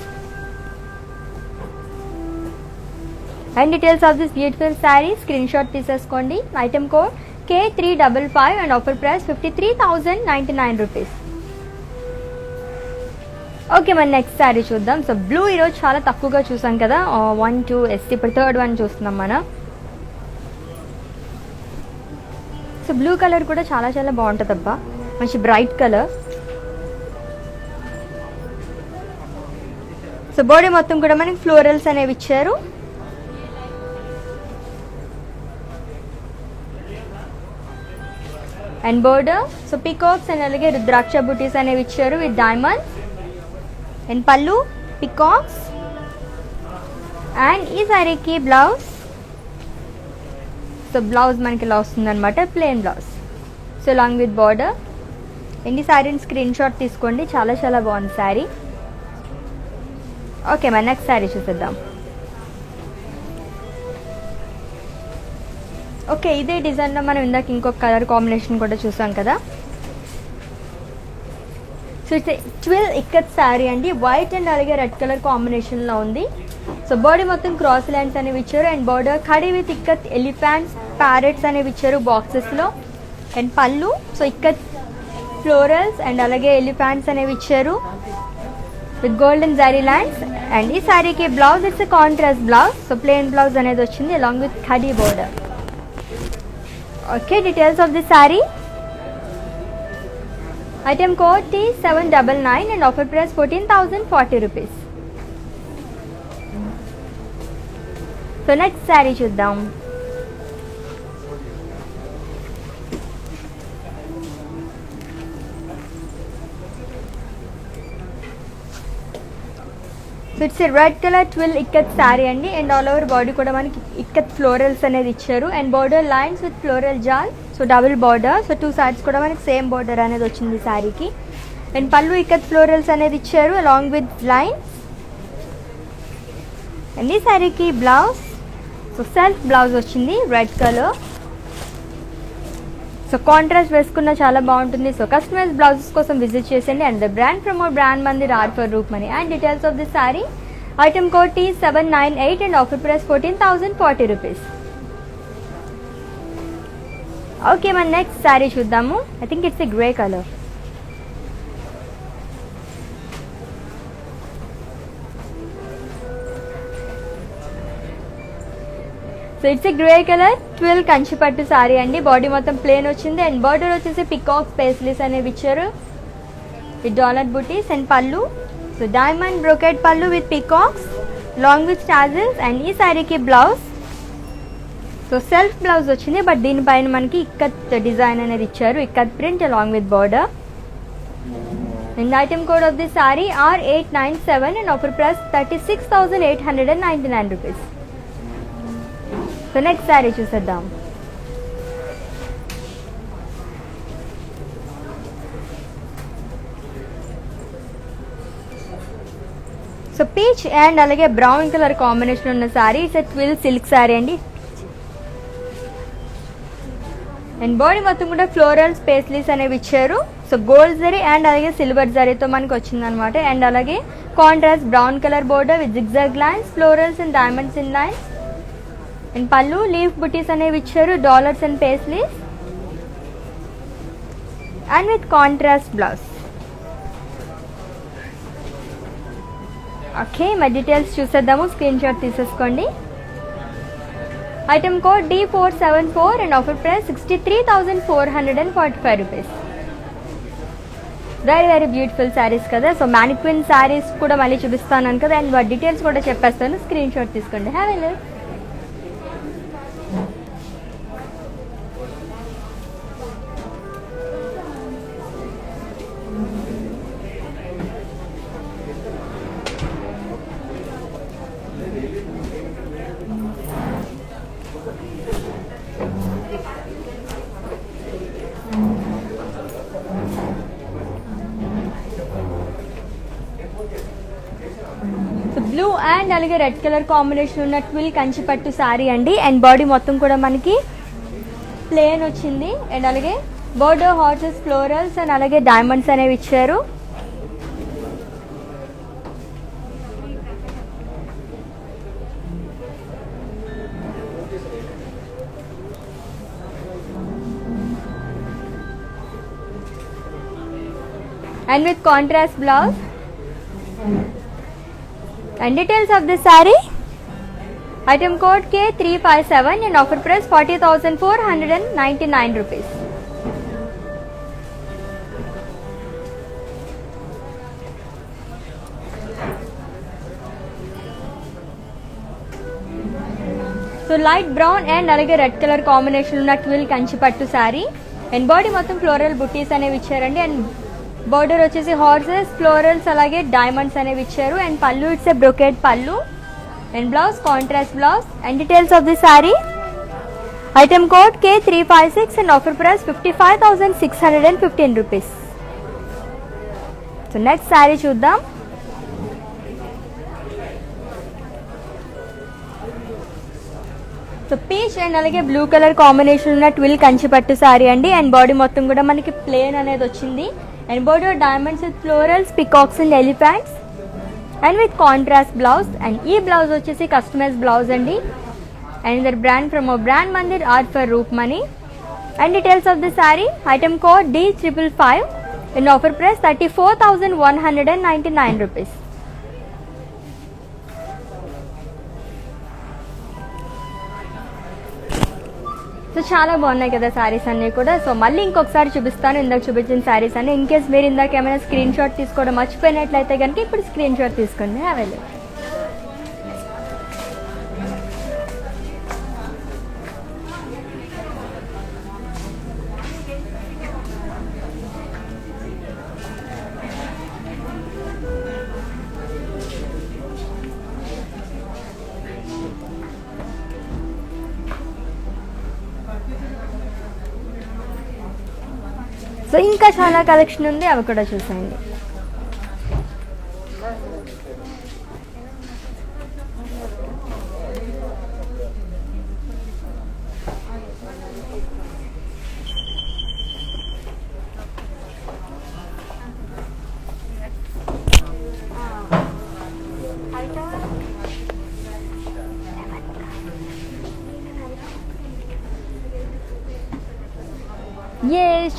And details of this beautiful sari screenshot తీసేసుకోండి. Item code K355 and offer price 53,099 rupees. Okay, మన next sari చూద్దాం. So blue ఈరోజు చాలా తక్కువగా చూసాం కదా, 1 2 yes, ఇప్పుడు third one చూస్తున్నాం మనం. సో బ్లూ కలర్ కూడా చాలా చాలా బాగుంటుంది అబ్బా, మంచి బ్రైట్ కలర్. సో బాడీ మొత్తం కూడా మనకి ఫ్లోరల్స్ అనేవి ఇచ్చారు. And border so peacocks and అలాగే రుద్రాక్ష బుటీస్ అనేవి ఇచ్చారు విత్ డైమండ్స్. అండ్ పళ్ళు పికాక్స్. అండ్ ఈ శారీకి బ్లౌజ్, సో బ్లౌజ్ మనకి ఇలా వస్తుంది అనమాట, plain blouse. So long with border. And ఈ శారీని స్క్రీన్ షాట్ తీసుకోండి, చాలా చాలా బాగుంది శారీ. ఓకే, మన నెక్స్ట్ శారీ చూసేద్దాం. ఓకే, ఇదే డిజైన్లో మనం ఇందాక ఇంకొక కలర్ కాంబినేషన్ కూడా చూసాం కదా. So it's twill ikat sari అండి, వైట్ అండ్ అలాగే రెడ్ కలర్ కాంబినేషన్లో ఉంది. సో బాడీ మొత్తం క్రాస్ లైన్స్ అనేవి ఇచ్చారు. And border khadi with ikat elephants parrots అనేవి ఇచ్చారు బాక్సెస్లో. And pallu so ikat florals and అలాగే ఎలిఫెంట్స్ అనేవి ఇచ్చారు with golden zari lines. And ఈ శారీకి blouse it's contrast blouse, so plain blouse అనేది వచ్చింది along with khadi border. Okay, details of the sari. Item code T799 and offer price 14,040 rupees. So next sari చూద్దాం. So it's red colour twill ikat sari అండి. And all over body కూడా మనకి ikat florals అనేది ఇచ్చారు. And border lines with floral jaal, so double border. So 2 sides కూడా మనకి same border అనేది వచ్చింది శారీకి. అండ్ పళ్ళు ఇక్కత్ ఫ్లోరల్స్ అనేది ఇచ్చారు అలాంగ్ విత్ లైన్స్. అండ్ ఈ శారీకి బ్లౌజ్ సో సెల్ఫ్ బ్లౌజ్ వచ్చింది రెడ్ కలర్. సో కాంట్రాస్ట్ వేసుకున్న చాలా బాగుంటుంది. సో కస్టమైజ్ బ్లౌజెస్ కోసం విజిట్ చేసేయండి. And the brand promote brand Mandir offer Roopmani. And details of the sari. Item code T798 and offer price 14,040 rupees. Okay, మన next sari చూద్దాము. I think it's a grey colour. So it's a grey colour twill కంచిపట్టు సారీ అండి. Body మొత్తం plain వచ్చింది. And border వచ్చేసి peacock paisleys అనేవి ఇచ్చారు with dollar butis. And pallu so diamond brocade pallu with peacocks long with tassels. And ఈ శారీకి blouse so self blouse వచ్చింది, but దీనిపైన మనకి ఇక్కత్ డిజైన్ అనేది ఇచ్చారు, ikat print along with border. And item code of the sari R897 and offer price 36,899 rupees. So next sari చూసేద్దాం. So peach and అలాగే brown colour combination ఉన్న sari it's twill silk sari అండి. And body మొత్తం కూడా ఫ్లోరల్ పేస్లీస్ అనేవి ఇచ్చారు. సో గోల్డ్ జరీ అండ్ అలాగే silver జరీతో మనకి వచ్చిందనమాట. అండ్ అలాగే contrast brown colour border with zigzag lines, florals and diamonds in lines. And pallu leaf butis అనేవి ఇచ్చారు, dollars and paisleys and with contrast blouse. Okay, మా డీటెయిల్స్ చూసేద్దాము, స్క్రీన్ షాట్ తీసేసుకోండి. Item code D474 and offer price 63,445 rupees. Very very beautiful saris కదా. So mannequin saris కూడా మళ్ళీ చూపిస్తాను కదా, అండ్ వాటి డీటెయిల్స్ కూడా చెప్పేస్తాను, స్క్రీన్ షాట్ తీసుకోండి. Have a look. అండ్ అలాగే రెడ్ కలర్ కాంబినేషన్ ఉన్న ట్విల్ కంచిపట్టు శారీ అండి. అండ్ బాడీ మొత్తం కూడా మనకి ప్లేన్ వచ్చింది. అండ్ అలాగే బోర్డో హార్సెస్ ఫ్లోరల్స్ అండ్ అలాగే డైమండ్స్ అనేవి ఇచ్చారు. And with contrast blouse. And details of this saree. Item code K357 and offer price 40,499 rupees. So light brown and alage red color combination ఉన్న twill Kanchipattu saree. And body మొత్తం floral buttis అనేవి ఇచ్చారండి. And border వచ్చేసి horses florals అలాగే diamonds అనేవి ఇచ్చారు. And pallu it's A brocade పళ్ళు. And blouse contrast blouse. And details of the sari. Item code K356 and offer price 55,615 rupees. So next sorry చూద్దాం. So peach and అలాగే blue colour combination ఉన్న twill కంచిపట్టు సారీ అండి. And body మొత్తం కూడా మనకి plane అనేది వచ్చింది. And border diamonds with florals peacocks and elephants and with contrast blouse. And ఈ బ్లౌజ్ వచ్చేసి కస్టమైజ్ బ్లౌజ్ అండి. And other brand from brand Mandir art for roof money. And details of the sari. Item code D555 and offer price 34,199 rupees. So చాలా బాగున్నాయి కదా శారీస్ అన్నీ కూడా. So మళ్ళీ ఇంకొకసారి చూపిస్తాను ఇందాక చూపించిన శారీస్ అన్ని. ఇన్ కేస్ మీరు ఇందాక ఏమైనా స్క్రీన్ షాట్ తీసుకోవడం మర్చిపోయినట్లయితే కనుక ఇప్పుడు స్క్రీన్ షాట్ తీసుకోండి అవైలబుల్. సో ఇంకా చాలా కలెక్షన్ ఉంది, అవి కూడా చూసేయండి.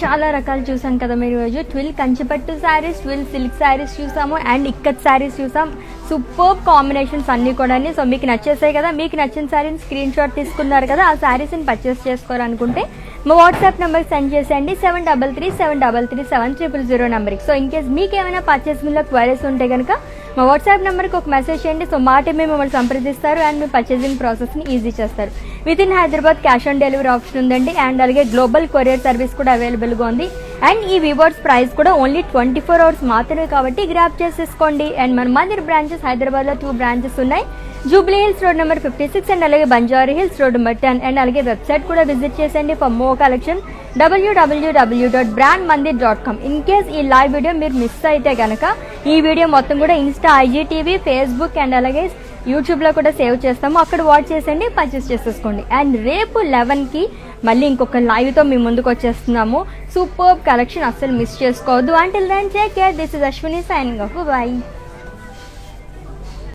చాలా రకాలు చూసాను కదా మీరు ఈరోజు. ట్విల్ కంచిపట్టు శారీస్, ట్విల్ సిల్క్ శారీస్ చూసాము అండ్ ఇక్కత్ శారీస్ చూసాం. సూపర్ కాంబినేషన్స్ అన్నీ కూడా. సో మీకు నచ్చేసాయి కదా. మీకు నచ్చిన శారీని స్క్రీన్ షాట్ తీసుకున్నారు కదా. ఆ శారీస్ని పర్చేస్ చేసుకోవాలనుకుంటే మా వాట్సాప్ నెంబర్కి సెండ్ చేసేయండి 7337337000 నెంబర్కి. సో ఇన్ కేస్ మీకు ఏమైనా పర్చేసింగ్లో క్వైరీస్ ఉంటే కనుక మా వాట్సాప్ నెంబర్కి ఒక మెసేజ్ చేయండి. సో మా టీమే మిమ్మల్ని సంప్రదిస్తారు అండ్ మీ పర్చేసింగ్ ప్రాసెస్ని ఈజీ చేస్తారు. With in Hyderabad cash on delivery option ఉందండి. అండ్ అలాగే గ్లోబల్ కొరియర్ సర్వీస్ కూడా అవైలబుల్గా ఉంది. అండ్ ఈ వివర్స్ ప్రైస్ కూడా ఓన్లీ 24 hours మాత్రమే కాబట్టి గ్రాప్ చేసేసుకోండి. అండ్ మన మందిర్ బ్రాంచెస్ హైదరాబాద్లో 2 బ్రాంచెస్ ఉన్నాయి. Jubilee hills road number 56 and అలాగే Banjara hills road number 10. And అలాగే వెబ్సైట్ కూడా విజిట్ చేసేయండి for more collection www.brandmandir.com. In case ఈ లైవ్ వీడియో మీరు మిస్ అయితే కనుక ఈ వీడియో మొత్తం కూడా ఇన్స్టా, IGTV, ఫేస్బుక్ అండ్ అలాగే యూట్యూబ్లో కూడా సేవ్ చేస్తాము. అక్కడ వాచ్ చేసేయండి, పర్చేస్ చేసేసుకోండి. అండ్ రేపు 11కి మళ్ళీ ఇంకొక లైవ్తో మీ ముందుకు వచ్చేస్తున్నాము. సూపర్ కలెక్షన్ అస్సలు మిస్ చేసుకోవద్దు. Until then take care. This is Ashwini signing off. By.